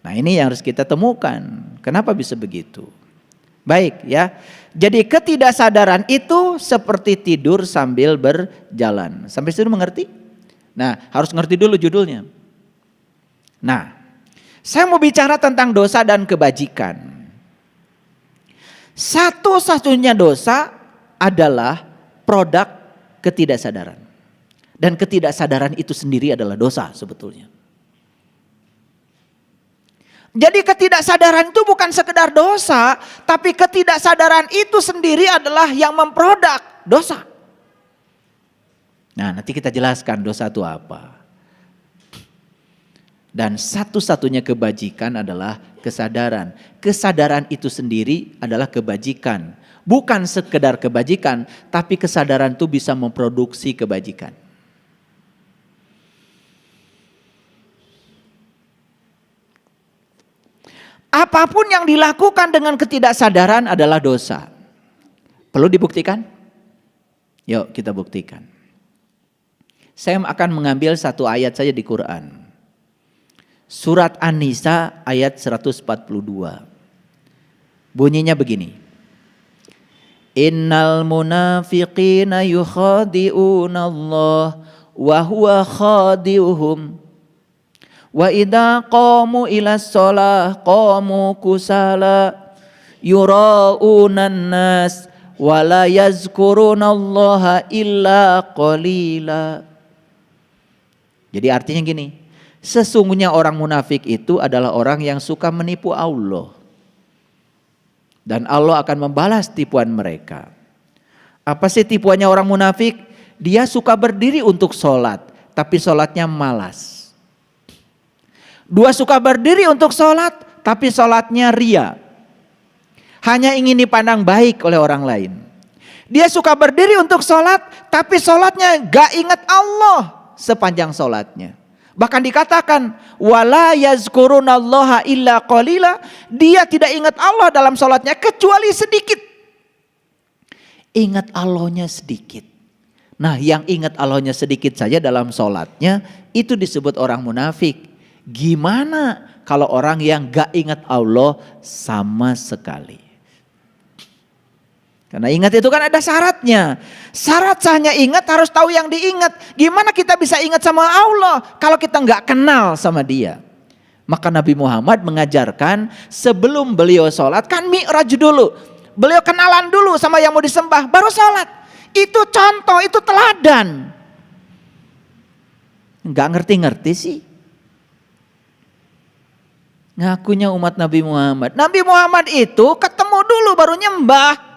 Nah, ini yang harus kita temukan. Kenapa bisa begitu? Baik ya. Jadi ketidaksadaran itu seperti tidur sambil berjalan. Sampai situ mengerti? Nah, harus ngerti dulu judulnya. Nah, saya mau bicara tentang dosa dan kebajikan. Satu-satunya dosa adalah produk ketidaksadaran. Dan ketidaksadaran itu sendiri adalah dosa sebetulnya. Jadi ketidaksadaran itu bukan sekedar dosa, tapi ketidaksadaran itu sendiri adalah yang memproduk dosa. Nah, nanti kita jelaskan dosa itu apa. Dan satu-satunya kebajikan adalah kesadaran. Kesadaran itu sendiri adalah kebajikan. Bukan sekedar kebajikan, tapi kesadaran itu bisa memproduksi kebajikan. Apapun yang dilakukan dengan ketidaksadaran adalah dosa. Perlu dibuktikan? Yuk kita buktikan. Saya akan mengambil satu ayat saja di Quran. Surat An-Nisa ayat 142. Bunyinya begini. Innal munafiqina yukhadi'una Allah wa huwa khadi'uhum. Wa idza qamu ila shalah qamu kusala yura'unan nas wa la yazkurunallaha illa qalila. Jadi artinya gini, sesungguhnya orang munafik itu adalah orang yang suka menipu Allah. Dan Allah akan membalas tipuan mereka. Apa sih tipuannya orang munafik? Dia suka berdiri untuk sholat, tapi sholatnya malas. Dua suka berdiri untuk sholat, tapi sholatnya ria. Hanya ingin dipandang baik oleh orang lain. Dia suka berdiri untuk sholat, tapi sholatnya gak ingat Allah sepanjang sholatnya. Bahkan dikatakan, wala yazkurunallaha illa qalila. Dia tidak ingat Allah dalam sholatnya kecuali sedikit. Ingat Allahnya sedikit. Nah, yang ingat Allahnya sedikit saja dalam sholatnya, itu disebut orang munafik. Gimana kalau orang yang gak ingat Allah sama sekali? Karena ingat itu kan ada syaratnya. Syarat sahnya ingat harus tahu yang diingat. Gimana kita bisa ingat sama Allah kalau kita nggak kenal sama Dia? Maka Nabi Muhammad mengajarkan sebelum beliau sholat kan mi'raj dulu. Beliau kenalan dulu sama yang mau disembah baru sholat. Itu contoh, itu teladan. Nggak ngerti-ngerti sih. Ngakunya umat Nabi Muhammad. Nabi Muhammad itu ketemu dulu baru nyembah.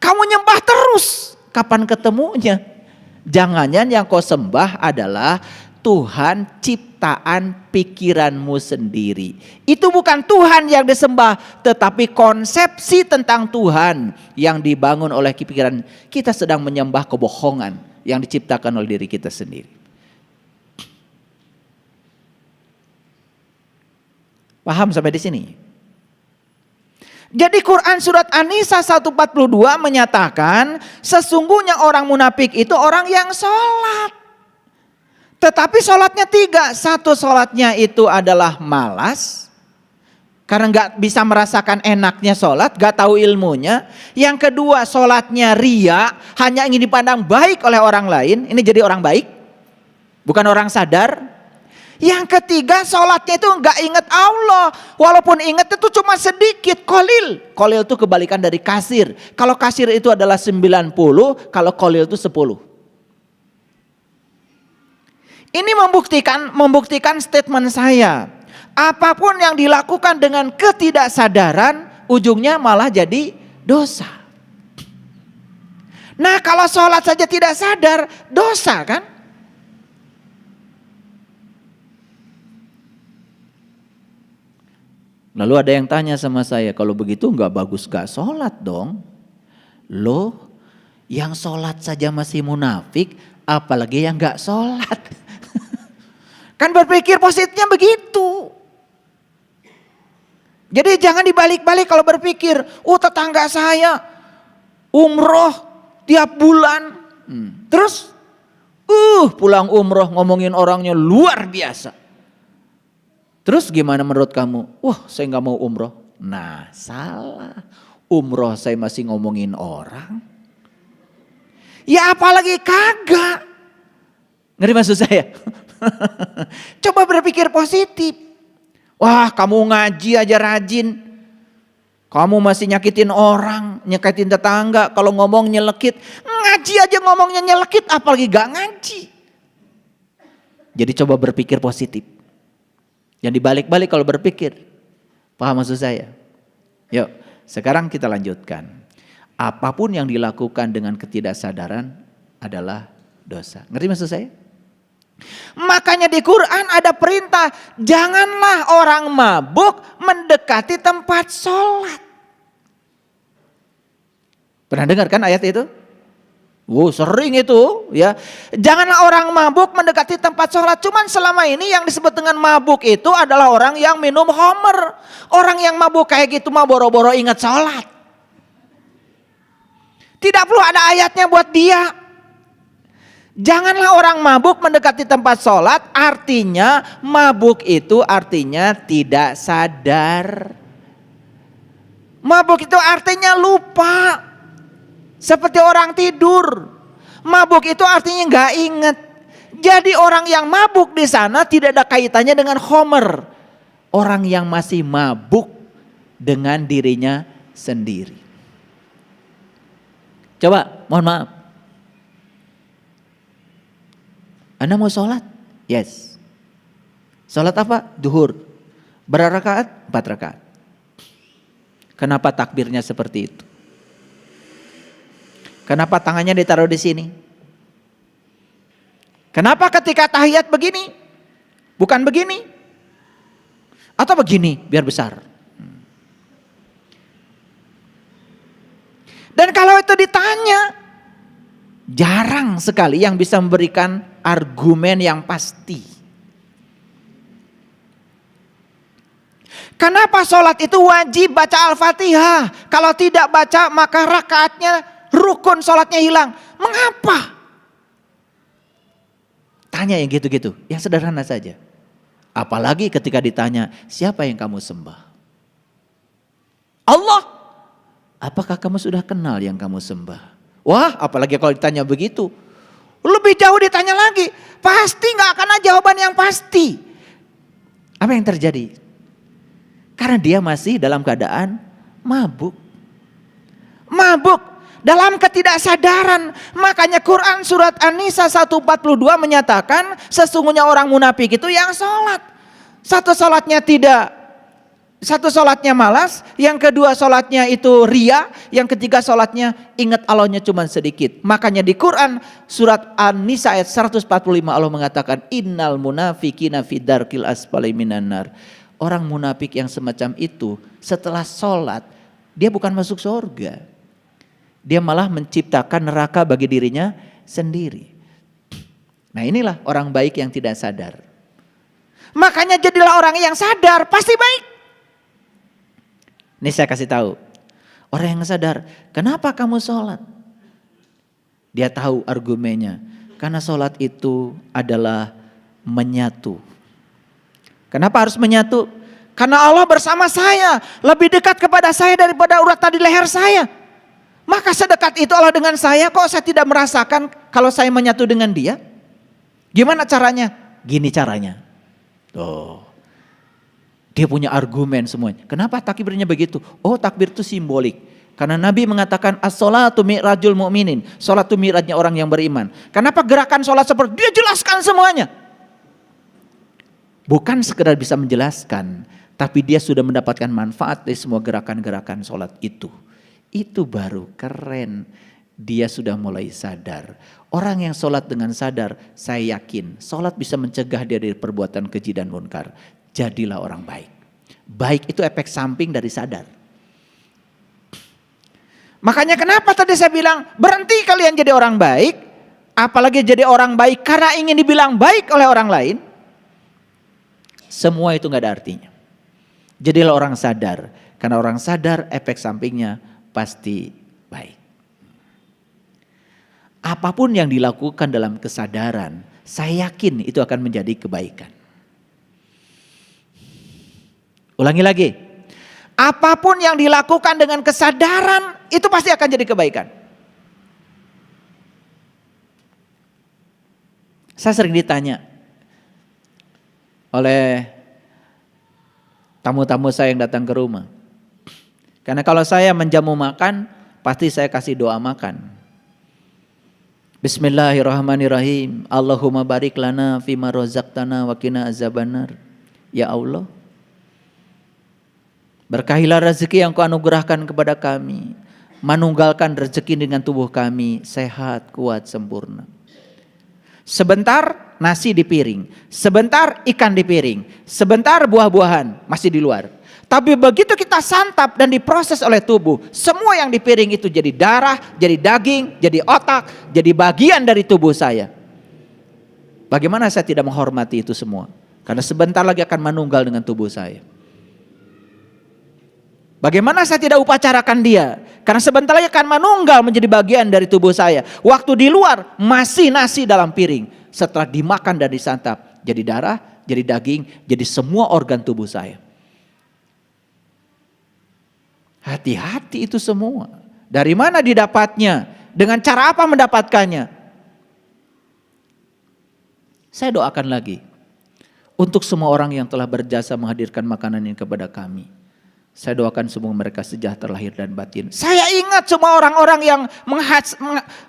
Kamu nyembah terus, kapan ketemunya? Jangan-jangan yang kau sembah adalah Tuhan ciptaan pikiranmu sendiri. Itu bukan Tuhan yang disembah, tetapi konsepsi tentang Tuhan yang dibangun oleh pikiran. Kita sedang menyembah kebohongan yang diciptakan oleh diri kita sendiri. Paham sampai di sini? Jadi Quran surat An-Nisa 142 menyatakan sesungguhnya orang munafik itu orang yang sholat. Tetapi sholatnya tiga. Satu, sholatnya itu adalah malas. Karena gak bisa merasakan enaknya sholat, gak tahu ilmunya. Yang kedua, sholatnya ria, hanya ingin dipandang baik oleh orang lain. Ini jadi orang baik, bukan orang sadar. Yang ketiga, sholatnya itu gak ingat Allah. Walaupun ingat itu cuma sedikit, kolil. Kolil itu kebalikan dari kasir. Kalau kasir itu adalah 90, kalau kolil itu 10. Ini membuktikan statement saya. Apapun yang dilakukan dengan ketidaksadaran, ujungnya malah jadi dosa. Nah, kalau sholat saja tidak sadar, dosa kan? Lalu ada yang tanya sama saya, kalau begitu nggak bagus gak sholat dong? Loh, yang sholat saja masih munafik, apalagi yang nggak sholat? Kan berpikir positifnya begitu. Jadi jangan dibalik-balik kalau berpikir, tetangga saya umroh tiap bulan. Terus pulang umroh ngomongin orangnya luar biasa. Terus gimana menurut kamu? Saya gak mau umroh. Nah, salah. Umroh saya masih ngomongin orang. Ya apalagi kagak. Ngerti maksud saya? Coba berpikir positif. Wah, kamu ngaji aja rajin. Kamu masih nyakitin orang, nyakitin tetangga. Kalau ngomong nyelekit. Ngaji aja ngomongnya nyelekit, apalagi gak ngaji. Jadi coba berpikir positif. Yang dibalik-balik kalau berpikir. Paham maksud saya? Yuk, sekarang kita lanjutkan. Apapun yang dilakukan dengan ketidaksadaran adalah dosa. Ngerti maksud saya? Makanya di Quran ada perintah, janganlah orang mabuk mendekati tempat sholat. Pernah dengar kan ayat itu? Sering itu ya. Janganlah orang mabuk mendekati tempat sholat. Cuman selama ini yang disebut dengan mabuk itu adalah orang yang minum khamr. Orang yang mabuk kayak gitu mah boro-boro ingat sholat. Tidak perlu ada ayatnya buat dia. Janganlah orang mabuk mendekati tempat sholat. Artinya mabuk itu artinya tidak sadar. Mabuk itu artinya lupa. Seperti orang tidur. Mabuk itu artinya nggak ingat. Jadi orang yang mabuk di sana tidak ada kaitannya dengan khamr. Orang yang masih mabuk dengan dirinya sendiri. Coba, mohon maaf. Anda mau sholat? Yes. Sholat apa? Duhur. Berapa rakaat? 4 rakaat. Kenapa takbirnya seperti itu? Kenapa tangannya ditaruh di sini? Kenapa ketika tahiyat begini? Bukan begini? Atau begini biar besar? Dan kalau itu ditanya, jarang sekali yang bisa memberikan argumen yang pasti. Kenapa sholat itu wajib baca Al-Fatihah? Kalau tidak baca maka rakaatnya rukun, sholatnya hilang. Mengapa? Tanya yang gitu-gitu, yang sederhana saja. Apalagi ketika ditanya, siapa yang kamu sembah? Allah. Apakah kamu sudah kenal yang kamu sembah? Wah, apalagi kalau ditanya begitu. Lebih jauh ditanya lagi, pasti gak akan ada jawaban yang pasti. Apa yang terjadi? Karena dia masih dalam keadaan mabuk. Mabuk dalam ketidaksadaran. Makanya Quran surat An-Nisa 142 menyatakan sesungguhnya orang munafik itu yang sholat. Satu sholatnya malas, yang kedua sholatnya itu ria, yang ketiga sholatnya ingat Allahnya cuma sedikit. Makanya di Quran surat An-Nisa ayat 145 Allah mengatakan innal munafikina fi darkil asfali minan nar. Orang munafik yang semacam itu setelah sholat dia bukan masuk surga. Dia malah menciptakan neraka bagi dirinya sendiri. Nah inilah orang baik yang tidak sadar. Makanya jadilah orang yang sadar pasti baik. Ini saya kasih tahu. Orang yang sadar, kenapa kamu sholat? Dia tahu argumennya. Karena sholat itu adalah menyatu. Kenapa harus menyatu? Karena Allah bersama saya. Lebih dekat kepada saya daripada urat tadi leher saya. Maka sedekat itu Allah dengan saya, kok saya tidak merasakan kalau saya menyatu dengan dia? Gimana caranya? Gini caranya. Tuh. Dia punya argumen semuanya. Kenapa takbirnya begitu? Oh, takbir itu simbolik. Karena Nabi mengatakan as-sholatu mi'rajul mu'minin. Sholat itu mi'rajnya orang yang beriman. Kenapa gerakan sholat seperti dia jelaskan semuanya? Bukan sekedar bisa menjelaskan, tapi dia sudah mendapatkan manfaat dari semua gerakan-gerakan sholat itu. Itu baru keren. Dia sudah mulai sadar. Orang yang sholat dengan sadar, saya yakin sholat bisa mencegah dia dari perbuatan keji dan munkar. Jadilah orang baik. Baik itu efek samping dari sadar. Makanya kenapa tadi saya bilang berhenti kalian jadi orang baik. Apalagi jadi orang baik karena ingin dibilang baik oleh orang lain. Semua itu gak ada artinya. Jadilah orang sadar. Karena orang sadar efek sampingnya pasti baik. Apapun yang dilakukan dalam kesadaran, saya yakin itu akan menjadi kebaikan. Ulangi lagi. Apapun yang dilakukan dengan kesadaran, itu pasti akan jadi kebaikan. Saya sering ditanya oleh tamu-tamu saya yang datang ke rumah. Karena kalau saya menjamu makan, pasti saya kasih doa makan. Bismillahirrahmanirrahim. Allahumma barik lana fima razaqtana wa qina azabannar. Ya Allah, berkahilah rezeki yang Kau anugerahkan kepada kami. Manunggalkan rezeki dengan tubuh kami sehat, kuat, sempurna. Sebentar nasi di piring, sebentar ikan di piring, sebentar buah-buahan masih di luar. Tapi begitu kita santap dan diproses oleh tubuh, semua yang di piring itu jadi darah, jadi daging, jadi otak, jadi bagian dari tubuh saya. Bagaimana saya tidak menghormati itu semua? Karena sebentar lagi akan manunggal dengan tubuh saya. Bagaimana saya tidak upacarakan dia? Karena sebentar lagi akan manunggal menjadi bagian dari tubuh saya. Waktu di luar masih nasi dalam piring. Setelah dimakan dan disantap, jadi darah, jadi daging, jadi semua organ tubuh saya. Hati-hati itu semua. Dari mana didapatnya? Dengan cara apa mendapatkannya? Saya doakan lagi. Untuk semua orang yang telah berjasa menghadirkan makanan ini kepada kami. Saya doakan semua mereka sejahtera lahir dan batin. Saya ingat semua orang-orang yang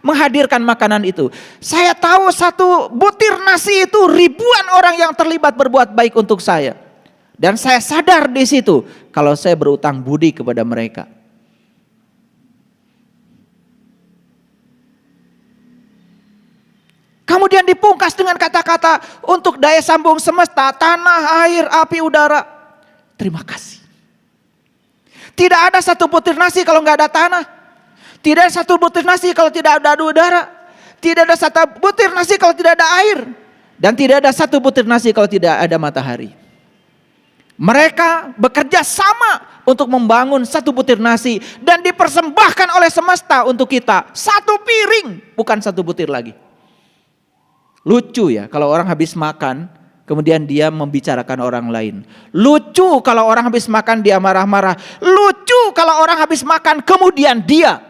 menghadirkan makanan itu. Saya tahu satu butir nasi itu ribuan orang yang terlibat berbuat baik untuk saya. Dan saya sadar di situ kalau saya berutang budi kepada mereka. Kemudian dipungkas dengan kata-kata untuk daya sambung semesta, tanah, air, api, udara. Terima kasih. Tidak ada satu butir nasi kalau nggak ada tanah. Tidak ada satu butir nasi kalau tidak ada udara. Tidak ada satu butir nasi kalau tidak ada air. Dan tidak ada satu butir nasi kalau tidak ada matahari. Mereka bekerja sama untuk membangun satu butir nasi. Dan dipersembahkan oleh semesta untuk kita. Satu piring, bukan satu butir lagi. Lucu ya kalau orang habis makan kemudian dia membicarakan orang lain. Lucu kalau orang habis makan dia marah-marah. Lucu kalau orang habis makan kemudian dia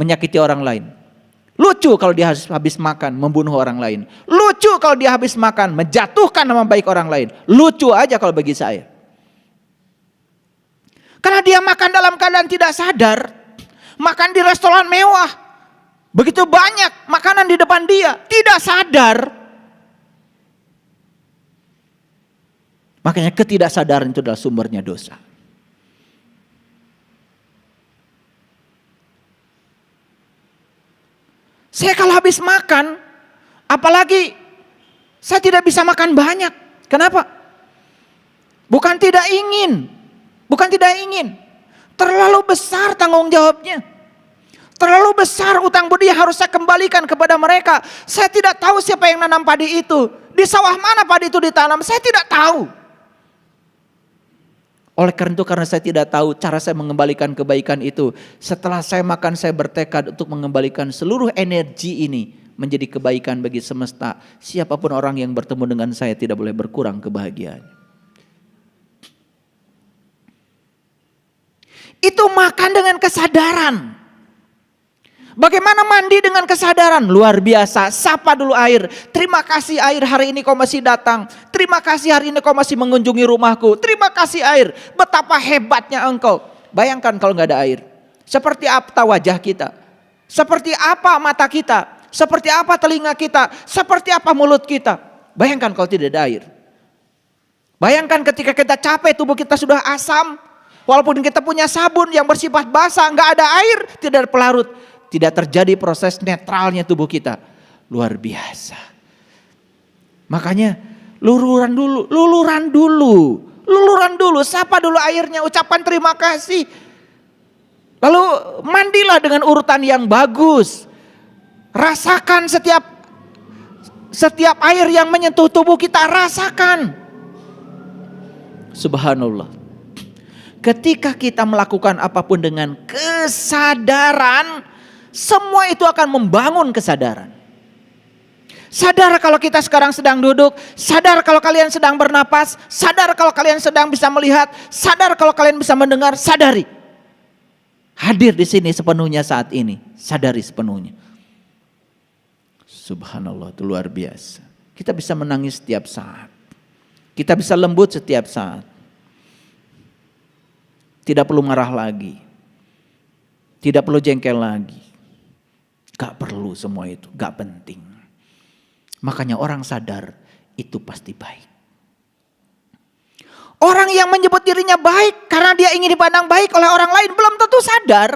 menyakiti orang lain. Lucu kalau dia habis makan membunuh orang lain. Lucu kalau dia habis makan menjatuhkan nama baik orang lain. Lucu aja kalau bagi saya. Karena dia makan dalam keadaan tidak sadar. Makan di restoran mewah. Begitu banyak makanan di depan dia, tidak sadar. Makanya ketidaksadaran itu adalah sumbernya dosa. Saya kalau habis makan, apalagi saya tidak bisa makan banyak. Kenapa? Bukan tidak ingin. Terlalu besar tanggung jawabnya. Terlalu besar utang budi yang harus saya kembalikan kepada mereka. Saya tidak tahu siapa yang nanam padi itu. Di sawah mana padi itu ditanam, saya tidak tahu. Oleh karena itu, karena saya tidak tahu cara saya mengembalikan kebaikan itu. Setelah saya makan, saya bertekad untuk mengembalikan seluruh energi ini menjadi kebaikan bagi semesta. Siapapun orang yang bertemu dengan saya tidak boleh berkurang kebahagiaan. Itu makan dengan kesadaran. Bagaimana mandi dengan kesadaran? Luar biasa. Sapa dulu air. Terima kasih air, hari ini kau masih datang. Terima kasih hari ini kau masih mengunjungi rumahku. Terima kasih air. Betapa hebatnya engkau. Bayangkan kalau nggak ada air. Seperti apa wajah kita? Seperti apa mata kita? Seperti apa telinga kita? Seperti apa mulut kita? Bayangkan kalau tidak ada air. Bayangkan ketika kita capek, tubuh kita sudah asam. Walaupun kita punya sabun yang bersifat basah, nggak ada air, tidak ada pelarut. Tidak terjadi proses netralnya tubuh kita. Luar biasa. Makanya luluran dulu. Sapa dulu airnya, ucapan terima kasih. Lalu mandilah dengan urutan yang bagus. Rasakan setiap air yang menyentuh tubuh kita, rasakan. Subhanallah. Ketika kita melakukan apapun dengan kesadaran, semua itu akan membangun kesadaran. Sadar kalau kita sekarang sedang duduk, sadar kalau kalian sedang bernapas, sadar kalau kalian sedang bisa melihat, sadar kalau kalian bisa mendengar, sadari. Hadir di sini sepenuhnya saat ini, sadari sepenuhnya. Subhanallah, itu luar biasa. Kita bisa menangis setiap saat. Kita bisa lembut setiap saat. Tidak perlu marah lagi. Tidak perlu jengkel lagi. Gak perlu semua itu, gak penting. Makanya orang sadar itu pasti baik. Orang yang menyebut dirinya baik karena dia ingin dipandang baik oleh orang lain belum tentu sadar.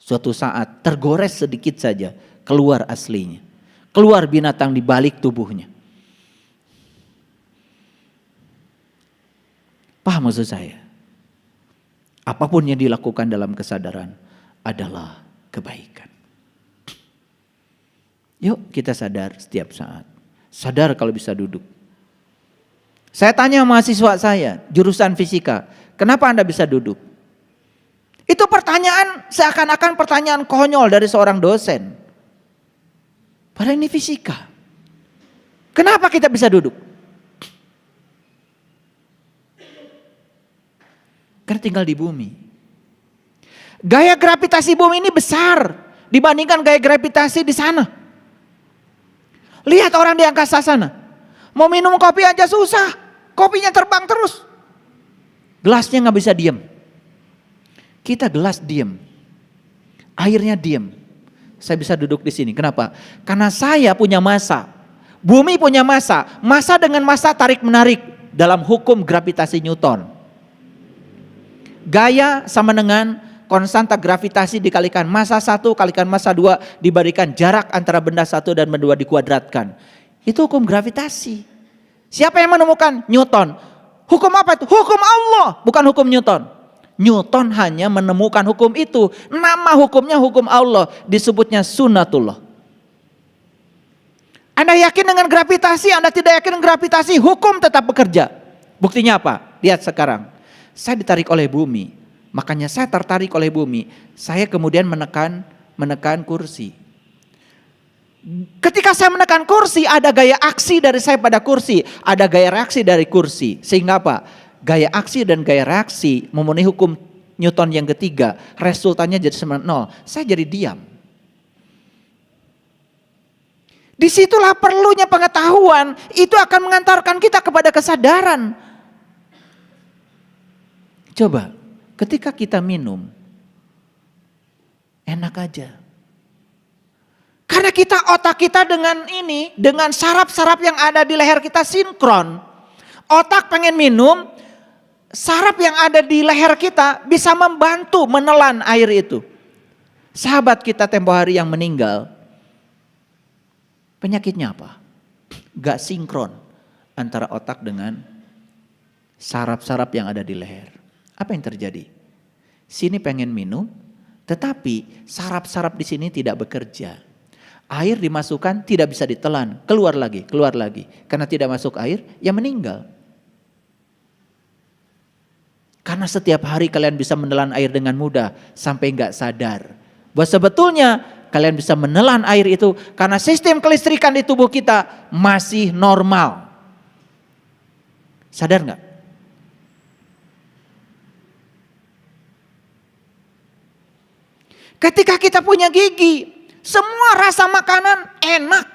Suatu saat tergores sedikit saja, keluar aslinya. Keluar binatang di balik tubuhnya. Paham maksud saya? Apapun yang dilakukan dalam kesadaran adalah kebaikan. Yuk kita sadar setiap saat. Sadar kalau bisa duduk. Saya tanya mahasiswa saya, jurusan fisika, kenapa Anda bisa duduk? Itu pertanyaan seakan-akan pertanyaan konyol dari seorang dosen. Padahal ini fisika. Kenapa kita bisa duduk? Karena tinggal di bumi. Gaya gravitasi bumi ini besar dibandingkan gaya gravitasi di sana. Lihat orang di angkasa sana. Mau minum kopi aja susah. Kopinya terbang terus. Gelasnya gak bisa diam. Kita gelas diam. Airnya diam. Saya bisa duduk di sini. Kenapa? Karena saya punya massa. Bumi punya massa. Massa dengan massa tarik menarik dalam hukum gravitasi Newton. Gaya sama dengan konstanta gravitasi dikalikan massa 1 kalikan massa 2 diberikan jarak antara benda 1 dan benda 2 dikuadratkan. Itu hukum gravitasi. Siapa yang menemukan? Newton. Hukum apa itu? Hukum Allah, bukan hukum Newton. Newton hanya menemukan hukum itu. Nama hukumnya hukum Allah, disebutnya sunnatullah. Anda yakin dengan gravitasi, Anda tidak yakin dengan gravitasi, hukum tetap bekerja. Buktinya apa? Lihat sekarang. Saya ditarik oleh bumi, makanya saya tertarik oleh bumi. Saya kemudian menekan kursi. Ketika saya menekan kursi, ada gaya aksi dari saya pada kursi, ada gaya reaksi dari kursi. Sehingga apa? Gaya aksi dan gaya reaksi memenuhi hukum Newton yang ketiga. Resultannya jadi 9-0. Saya jadi diam. Disitulah perlunya pengetahuan. Itu akan mengantarkan kita kepada kesadaran. Coba, ketika kita minum, enak aja. Karena otak kita dengan saraf-saraf yang ada di leher kita sinkron. Otak pengen minum, saraf yang ada di leher kita bisa membantu menelan air itu. Sahabat kita tempo hari yang meninggal, penyakitnya apa? Gak sinkron antara otak dengan saraf-saraf yang ada di leher. Apa yang terjadi? Sini pengen minum, tetapi saraf-saraf di sini tidak bekerja. Air dimasukkan tidak bisa ditelan, keluar lagi. Karena tidak masuk air, ya meninggal. Karena setiap hari kalian bisa menelan air dengan mudah sampai nggak sadar bahwa sebetulnya kalian bisa menelan air itu karena sistem kelistrikan di tubuh kita masih normal. Sadar nggak? Ketika kita punya gigi, semua rasa makanan enak.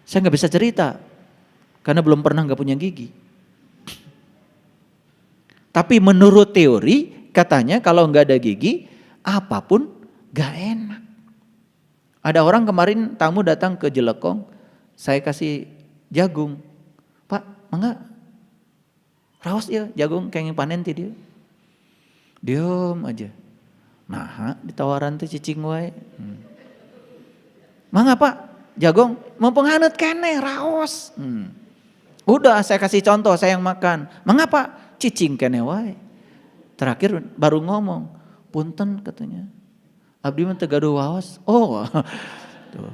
Saya nggak bisa cerita karena belum pernah nggak punya gigi. Tapi menurut teori katanya kalau nggak ada gigi apapun nggak enak. Ada orang kemarin tamu datang ke Jelekong, saya kasih jagung. Pak, mangga raos ya jagung kenging panen ti dia. Diam aja. Nah, ditawaran teh cicing wae. Mangga Pak, jagung mumpung haneut keneh raos. Udah saya kasih contoh, saya yang makan. Mangga Pak, cicing keneh wae. Terakhir baru ngomong, punten katanya. Abdi mah teu gaduh waos. Oh. Tuh.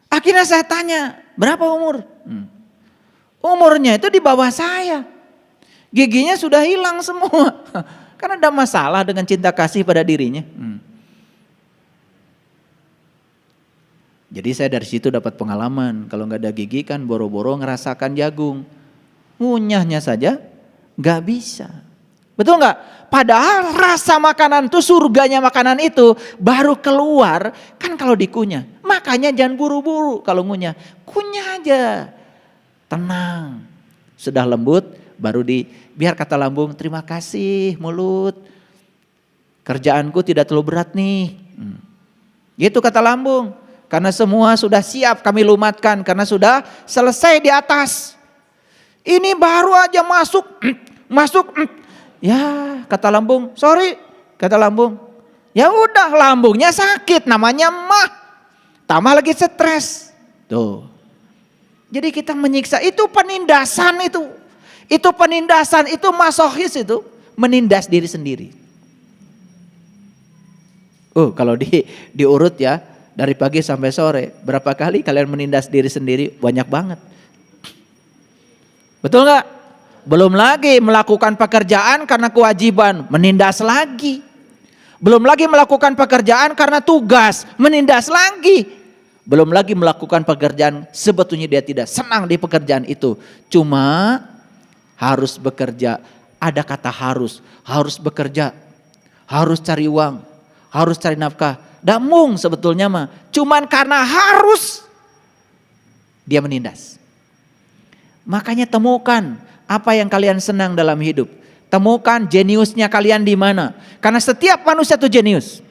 Akhirnya saya tanya, berapa umur? Umurnya itu di bawah saya. Giginya sudah hilang semua. Karena ada masalah dengan cinta kasih pada dirinya. Jadi saya dari situ dapat pengalaman. Kalau nggak ada gigi kan boro-boro ngerasakan jagung. Ngunyahnya saja nggak bisa. Betul nggak? Padahal rasa makanan itu, surganya makanan itu baru keluar kan kalau dikunyah. Makanya jangan buru-buru kalau ngunyah. Kunyah aja. Tenang. Sudah lembut baru biar kata lambung, terima kasih mulut. Kerjaanku tidak terlalu berat nih. Gitu kata lambung. Karena semua sudah siap kami lumatkan. Karena sudah selesai di atas. Ini baru aja masuk. Ya kata lambung, sorry. Kata lambung. Ya udah lambungnya sakit namanya mah. Tambah lagi stres. Tuh. Jadi kita menyiksa, itu penindasan itu. Itu penindasan, itu masohis itu. Menindas diri sendiri. Kalau diurut ya. Dari pagi sampai sore. Berapa kali kalian menindas diri sendiri? Banyak banget. Betul gak? Belum lagi melakukan pekerjaan karena kewajiban. Menindas lagi. Belum lagi melakukan pekerjaan karena tugas. Menindas lagi. Belum lagi melakukan pekerjaan sebetulnya dia tidak senang di pekerjaan itu. Cuma harus bekerja. Ada kata harus bekerja. Harus cari uang. Harus cari nafkah. Damung sebetulnya mah. Cuman karena harus dia menindas. Makanya temukan apa yang kalian senang dalam hidup. Temukan jeniusnya kalian di mana. Karena setiap manusia itu jenius.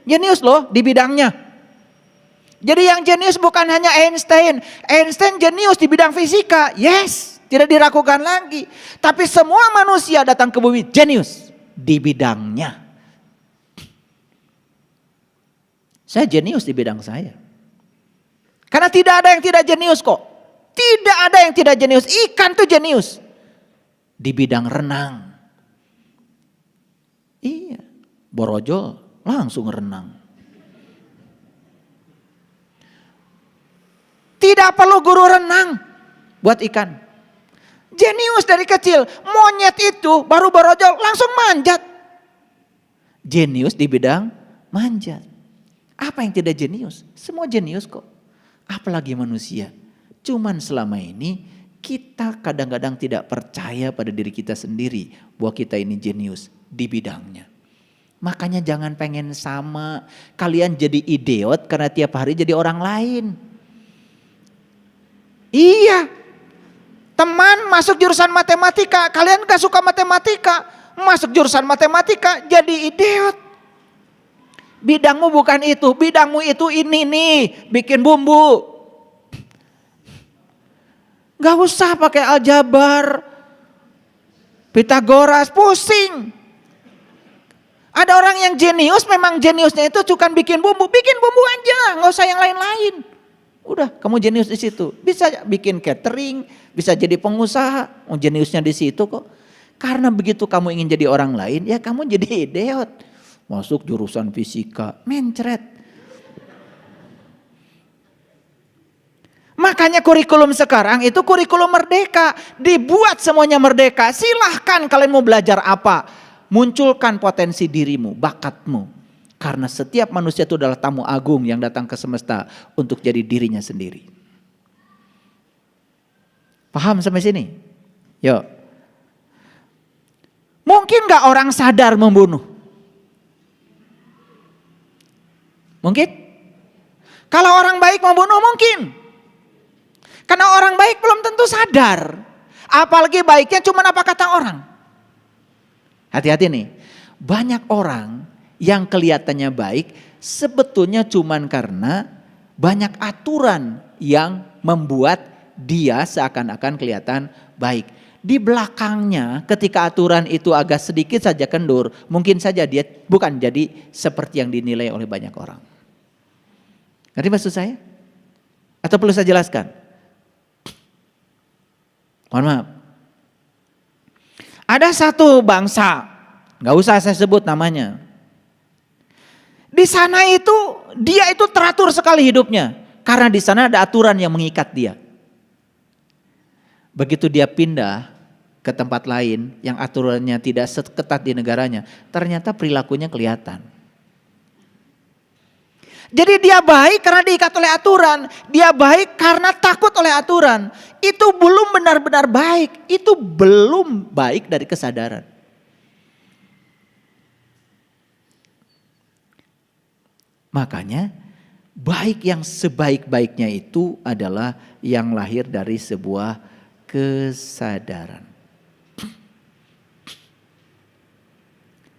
Jenius loh di bidangnya. Jadi yang jenius bukan hanya Einstein. Einstein jenius di bidang fisika. Yes, Tidak diragukan lagi. Tapi semua manusia datang ke bumi jenius di bidangnya. Saya jenius di bidang saya. Karena tidak ada yang tidak jenius kok. Tidak ada yang tidak jenius. Ikan tuh jenius. Di bidang renang. Iya. Borojol langsung renang. Tidak perlu guru renang buat ikan. Jenius dari kecil. Monyet itu baru borojol langsung manjat. Jenius di bidang manjat. Apa yang tidak jenius? Semua jenius kok. Apalagi manusia. Cuman selama ini kita kadang-kadang tidak percaya pada diri kita sendiri bahwa kita ini jenius di bidangnya. Makanya jangan pengen sama. Kalian jadi idiot karena tiap hari jadi orang lain. Iya. Teman masuk jurusan matematika. Kalian gak suka matematika. Masuk jurusan matematika jadi idiot. Bidangmu bukan itu, bidangmu itu ini nih, bikin bumbu. Gak usah pakai aljabar, Pitagoras, pusing. Ada orang yang jenius, memang jeniusnya itu cuma bikin bumbu aja, gak usah yang lain-lain. Udah, kamu jenius di situ. Bisa bikin catering, bisa jadi pengusaha, jeniusnya di situ kok. Karena begitu kamu ingin jadi orang lain, ya kamu jadi idiot. Masuk jurusan fisika, mencret. Makanya kurikulum sekarang itu kurikulum merdeka. Dibuat semuanya merdeka. Silahkan kalian mau belajar apa. Munculkan potensi dirimu, bakatmu. Karena setiap manusia itu adalah tamu agung yang datang ke semesta untuk jadi dirinya sendiri. Paham sampai sini? Yuk. Mungkin gak orang sadar membunuh? Mungkin? Kalau orang baik membunuh mungkin. Karena orang baik belum tentu sadar. Apalagi baiknya cuma apa kata orang. Hati-hati nih. Banyak orang yang kelihatannya baik sebetulnya cuma karena banyak aturan yang membuat dia seakan-akan kelihatan baik. Di belakangnya ketika aturan itu agak sedikit saja kendur, mungkin saja dia bukan jadi seperti yang dinilai oleh banyak orang. Ngerti maksud saya? Atau perlu saya jelaskan? Mohon maaf. Ada satu bangsa, gak usah saya sebut namanya. Di sana itu, dia itu teratur sekali hidupnya. Karena di sana ada aturan yang mengikat dia. Begitu dia pindah ke tempat lain yang aturannya tidak seketat di negaranya, ternyata perilakunya kelihatan. Jadi dia baik karena diikat oleh aturan. Dia baik karena takut oleh aturan. Itu belum benar-benar baik. Itu belum baik dari kesadaran. Makanya baik yang sebaik-baiknya itu adalah yang lahir dari sebuah kesadaran.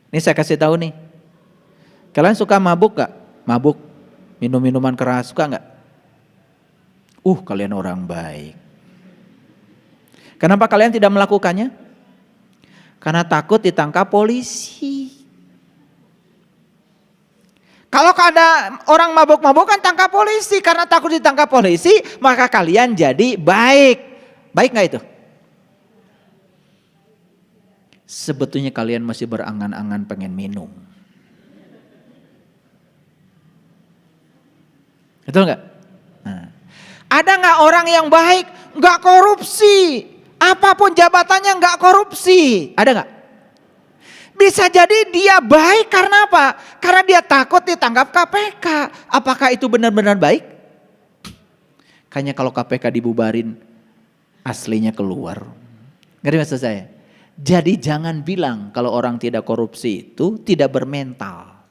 Ini saya kasih tahu nih. Kalian suka mabuk gak? Mabuk. Minum minuman keras, suka enggak? Kalian orang baik. Kenapa kalian tidak melakukannya? Karena takut ditangkap polisi. Kalau ada orang mabuk-mabukan tangkap polisi. Karena takut ditangkap polisi, maka kalian jadi baik. Baik enggak itu? Sebetulnya kalian masih berangan-angan pengen minum. Betul nggak? Nah, ada nggak orang yang baik, nggak korupsi, apapun jabatannya nggak korupsi, ada nggak? Bisa jadi dia baik karena apa? Karena dia takut ditangkap KPK. Apakah itu benar-benar baik? Kayaknya kalau KPK dibubarin, aslinya keluar. Ngerti maksud saya? Jadi jangan bilang kalau orang tidak korupsi itu tidak bermental.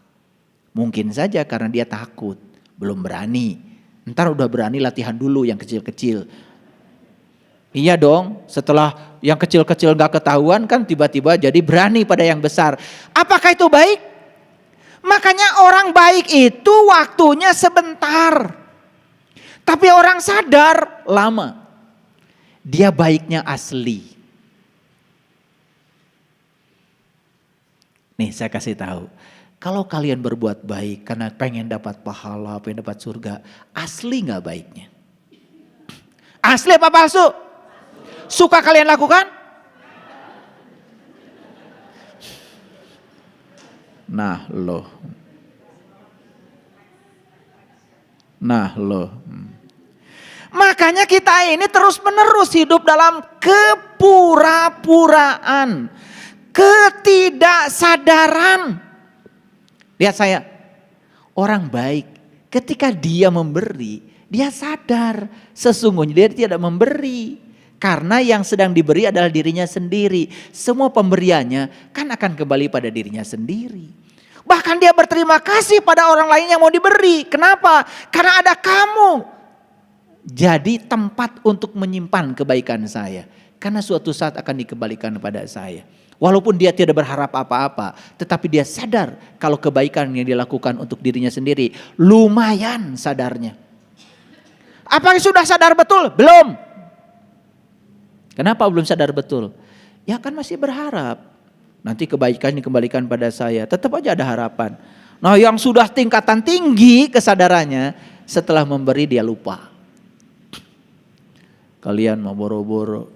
Mungkin saja karena dia takut. Belum berani. Ntar udah berani latihan dulu yang kecil-kecil. Iya dong, setelah yang kecil-kecil gak ketahuan kan tiba-tiba jadi berani pada yang besar. Apakah itu baik? Makanya orang baik itu waktunya sebentar. Tapi orang sadar lama. Dia baiknya asli. Nih saya kasih tahu. Kalau kalian berbuat baik karena pengen dapat pahala, pengen dapat surga. Asli gak baiknya? Asli apa palsu? Suka kalian lakukan? Nah loh. Makanya kita ini terus menerus hidup dalam kepura-puraan, ketidaksadaran. Lihat saya, orang baik ketika dia memberi, dia sadar sesungguhnya dia tidak memberi. Karena yang sedang diberi adalah dirinya sendiri. Semua pemberiannya kan akan kembali pada dirinya sendiri. Bahkan dia berterima kasih pada orang lain yang mau diberi. Kenapa? Karena ada kamu. Jadi tempat untuk menyimpan kebaikan saya. Karena suatu saat akan dikembalikan kepada saya. Walaupun dia tidak berharap apa-apa. Tetapi dia sadar kalau kebaikan yang dilakukan untuk dirinya sendiri. Lumayan sadarnya. Apakah sudah sadar betul? Belum. Kenapa belum sadar betul? Ya kan masih berharap. Nanti kebaikan dikembalikan pada saya. Tetap aja ada harapan. Nah yang sudah tingkatan tinggi kesadarannya. Setelah memberi dia lupa. Kalian mau boro-boro.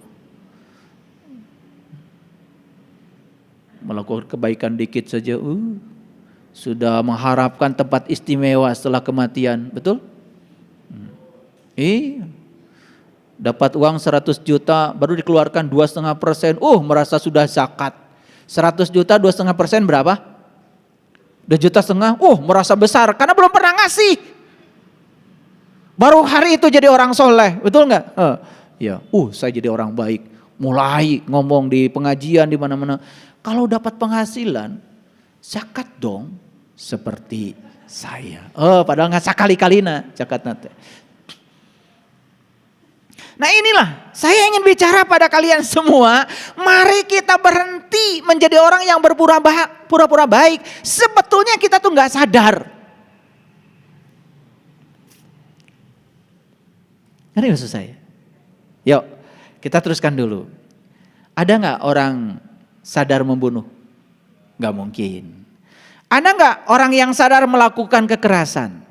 Melakukan kebaikan dikit saja. Sudah mengharapkan tempat istimewa setelah kematian. Betul? Dapat uang 100 juta baru dikeluarkan 2,5%. Merasa sudah zakat. 100 juta 2,5% berapa? 2,5 juta. Merasa besar karena belum pernah ngasih. Baru hari itu jadi orang soleh, betul nggak? Ya, saya jadi orang baik. Mulai ngomong di pengajian di mana-mana. Kalau dapat penghasilan, zakat dong seperti saya. Padahal nggak sekali-kalina zakat nanti. Nah inilah saya ingin bicara pada kalian semua. Mari kita berhenti menjadi orang yang berpura-pura baik. Sebetulnya kita tuh gak sadar. Ngerti maksud saya? Yuk kita teruskan dulu. Ada gak orang sadar membunuh? Gak mungkin. Ada gak orang yang sadar melakukan kekerasan?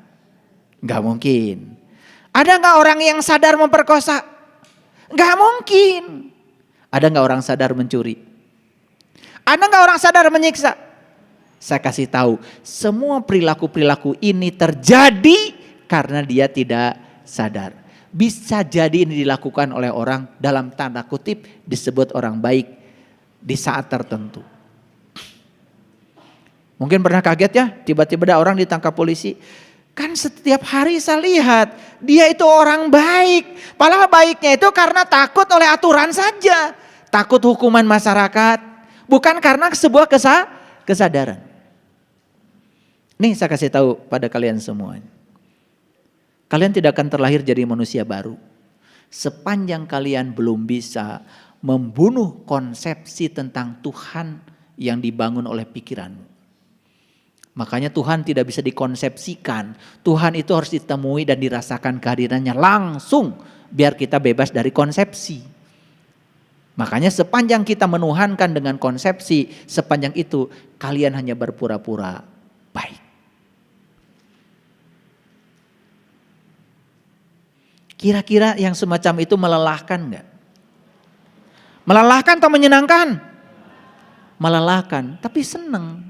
Gak mungkin. Ada gak orang yang sadar memperkosa? Gak mungkin. Ada gak orang sadar mencuri? Ada gak orang sadar menyiksa? Saya kasih tahu, semua perilaku-perilaku ini terjadi karena dia tidak sadar. Bisa jadi ini dilakukan oleh orang dalam tanda kutip disebut orang baik di saat tertentu. Mungkin pernah kaget ya, tiba-tiba ada orang ditangkap polisi. Kan setiap hari saya lihat dia itu orang baik. Padahal baiknya itu karena takut oleh aturan saja. Takut hukuman masyarakat. Bukan karena sebuah kesadaran. Nih saya kasih tahu pada kalian semua. Kalian tidak akan terlahir jadi manusia baru. Sepanjang kalian belum bisa membunuh konsepsi tentang Tuhan yang dibangun oleh pikiranmu. Makanya Tuhan tidak bisa dikonsepsikan. Tuhan itu harus ditemui dan dirasakan kehadirannya langsung. Biar kita bebas dari konsepsi. Makanya sepanjang kita menuhankan dengan konsepsi. Sepanjang itu kalian hanya berpura-pura baik. Kira-kira yang semacam itu melelahkan enggak? Melelahkan atau menyenangkan? Melelahkan, tapi senang.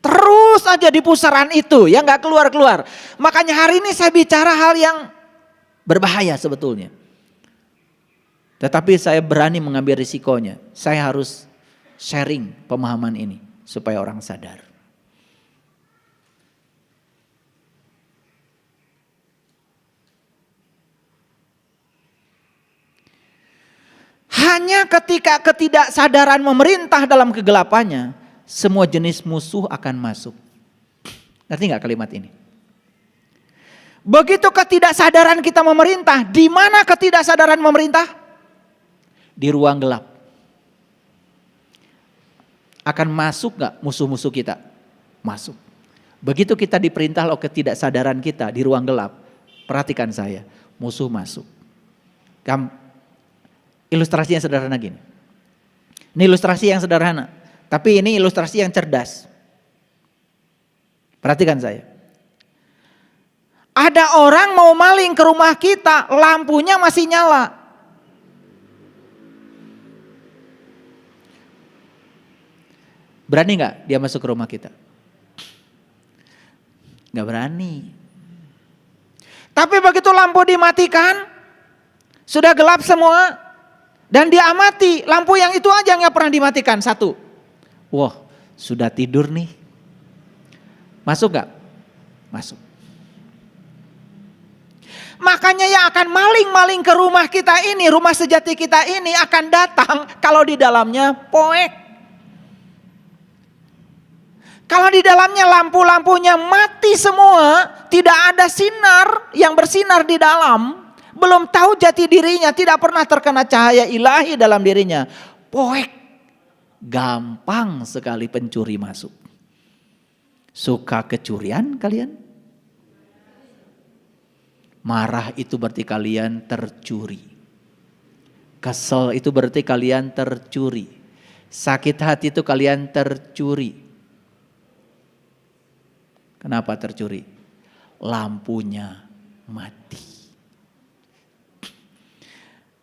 Terus aja di pusaran itu ya gak keluar-keluar. Makanya hari ini saya bicara hal yang berbahaya sebetulnya. Tetapi saya berani mengambil risikonya. Saya harus sharing pemahaman ini supaya orang sadar. Hanya ketika ketidaksadaran memerintah dalam kegelapannya, semua jenis musuh akan masuk. Ngerti gak kalimat ini? Begitu ketidaksadaran kita memerintah, di mana ketidaksadaran memerintah? Di ruang gelap. Akan masuk gak musuh-musuh kita? Masuk. Begitu kita diperintah oleh ketidaksadaran kita di ruang gelap, perhatikan saya, musuh masuk. Ilustrasi yang sederhana gini. Ini ilustrasi yang sederhana, tapi ini ilustrasi yang cerdas. Perhatikan saya. Ada orang mau maling ke rumah kita, lampunya masih nyala. Berani nggak dia masuk ke rumah kita? Nggak berani. Tapi begitu lampu dimatikan, sudah gelap semua, dan dia amati, lampu yang itu aja nggak pernah dimatikan, satu. Wah, sudah tidur nih. Masuk nggak? Masuk. Makanya yang akan maling-maling ke rumah kita ini, rumah sejati kita ini akan datang kalau di dalamnya poek. Kalau di dalamnya lampu-lampunya mati semua, tidak ada sinar yang bersinar di dalam, belum tahu jati dirinya, tidak pernah terkena cahaya ilahi dalam dirinya, poek, gampang sekali pencuri masuk. Suka kecurian kalian? Marah itu berarti kalian tercuri. Kesel itu berarti kalian tercuri. Sakit hati itu kalian tercuri. Kenapa tercuri? Lampunya mati.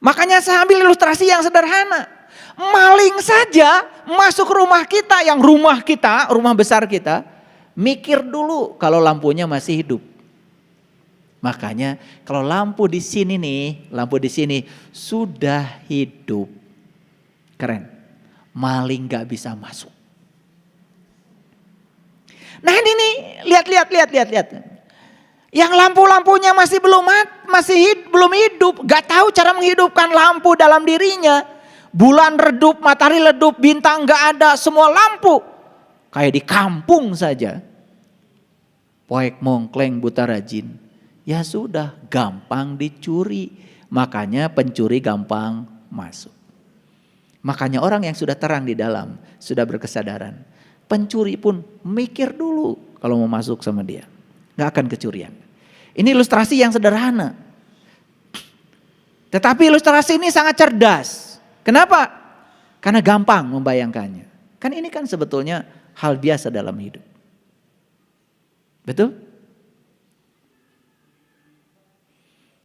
Makanya saya ambil ilustrasi yang sederhana. Maling saja masuk rumah kita, yang rumah kita, rumah besar kita, mikir dulu kalau lampunya masih hidup. Makanya kalau lampu di sini nih, lampu di sini sudah hidup, keren. Maling gak bisa masuk. Nah ini nih, lihat. Yang lampu-lampunya masih belum hidup, gak tahu cara menghidupkan lampu dalam dirinya. Bulan redup, matahari redup, bintang gak ada, semua lampu. Kayak di kampung saja. Poek mongkleng buta rajin. Ya sudah, gampang dicuri. Makanya pencuri gampang masuk. Makanya orang yang sudah terang di dalam, sudah berkesadaran. Pencuri pun mikir dulu kalau mau masuk sama dia. Gak akan kecurian. Ini ilustrasi yang sederhana. Tetapi ilustrasi ini sangat cerdas. Kenapa? Karena gampang membayangkannya. Kan ini kan sebetulnya hal biasa dalam hidup. Betul?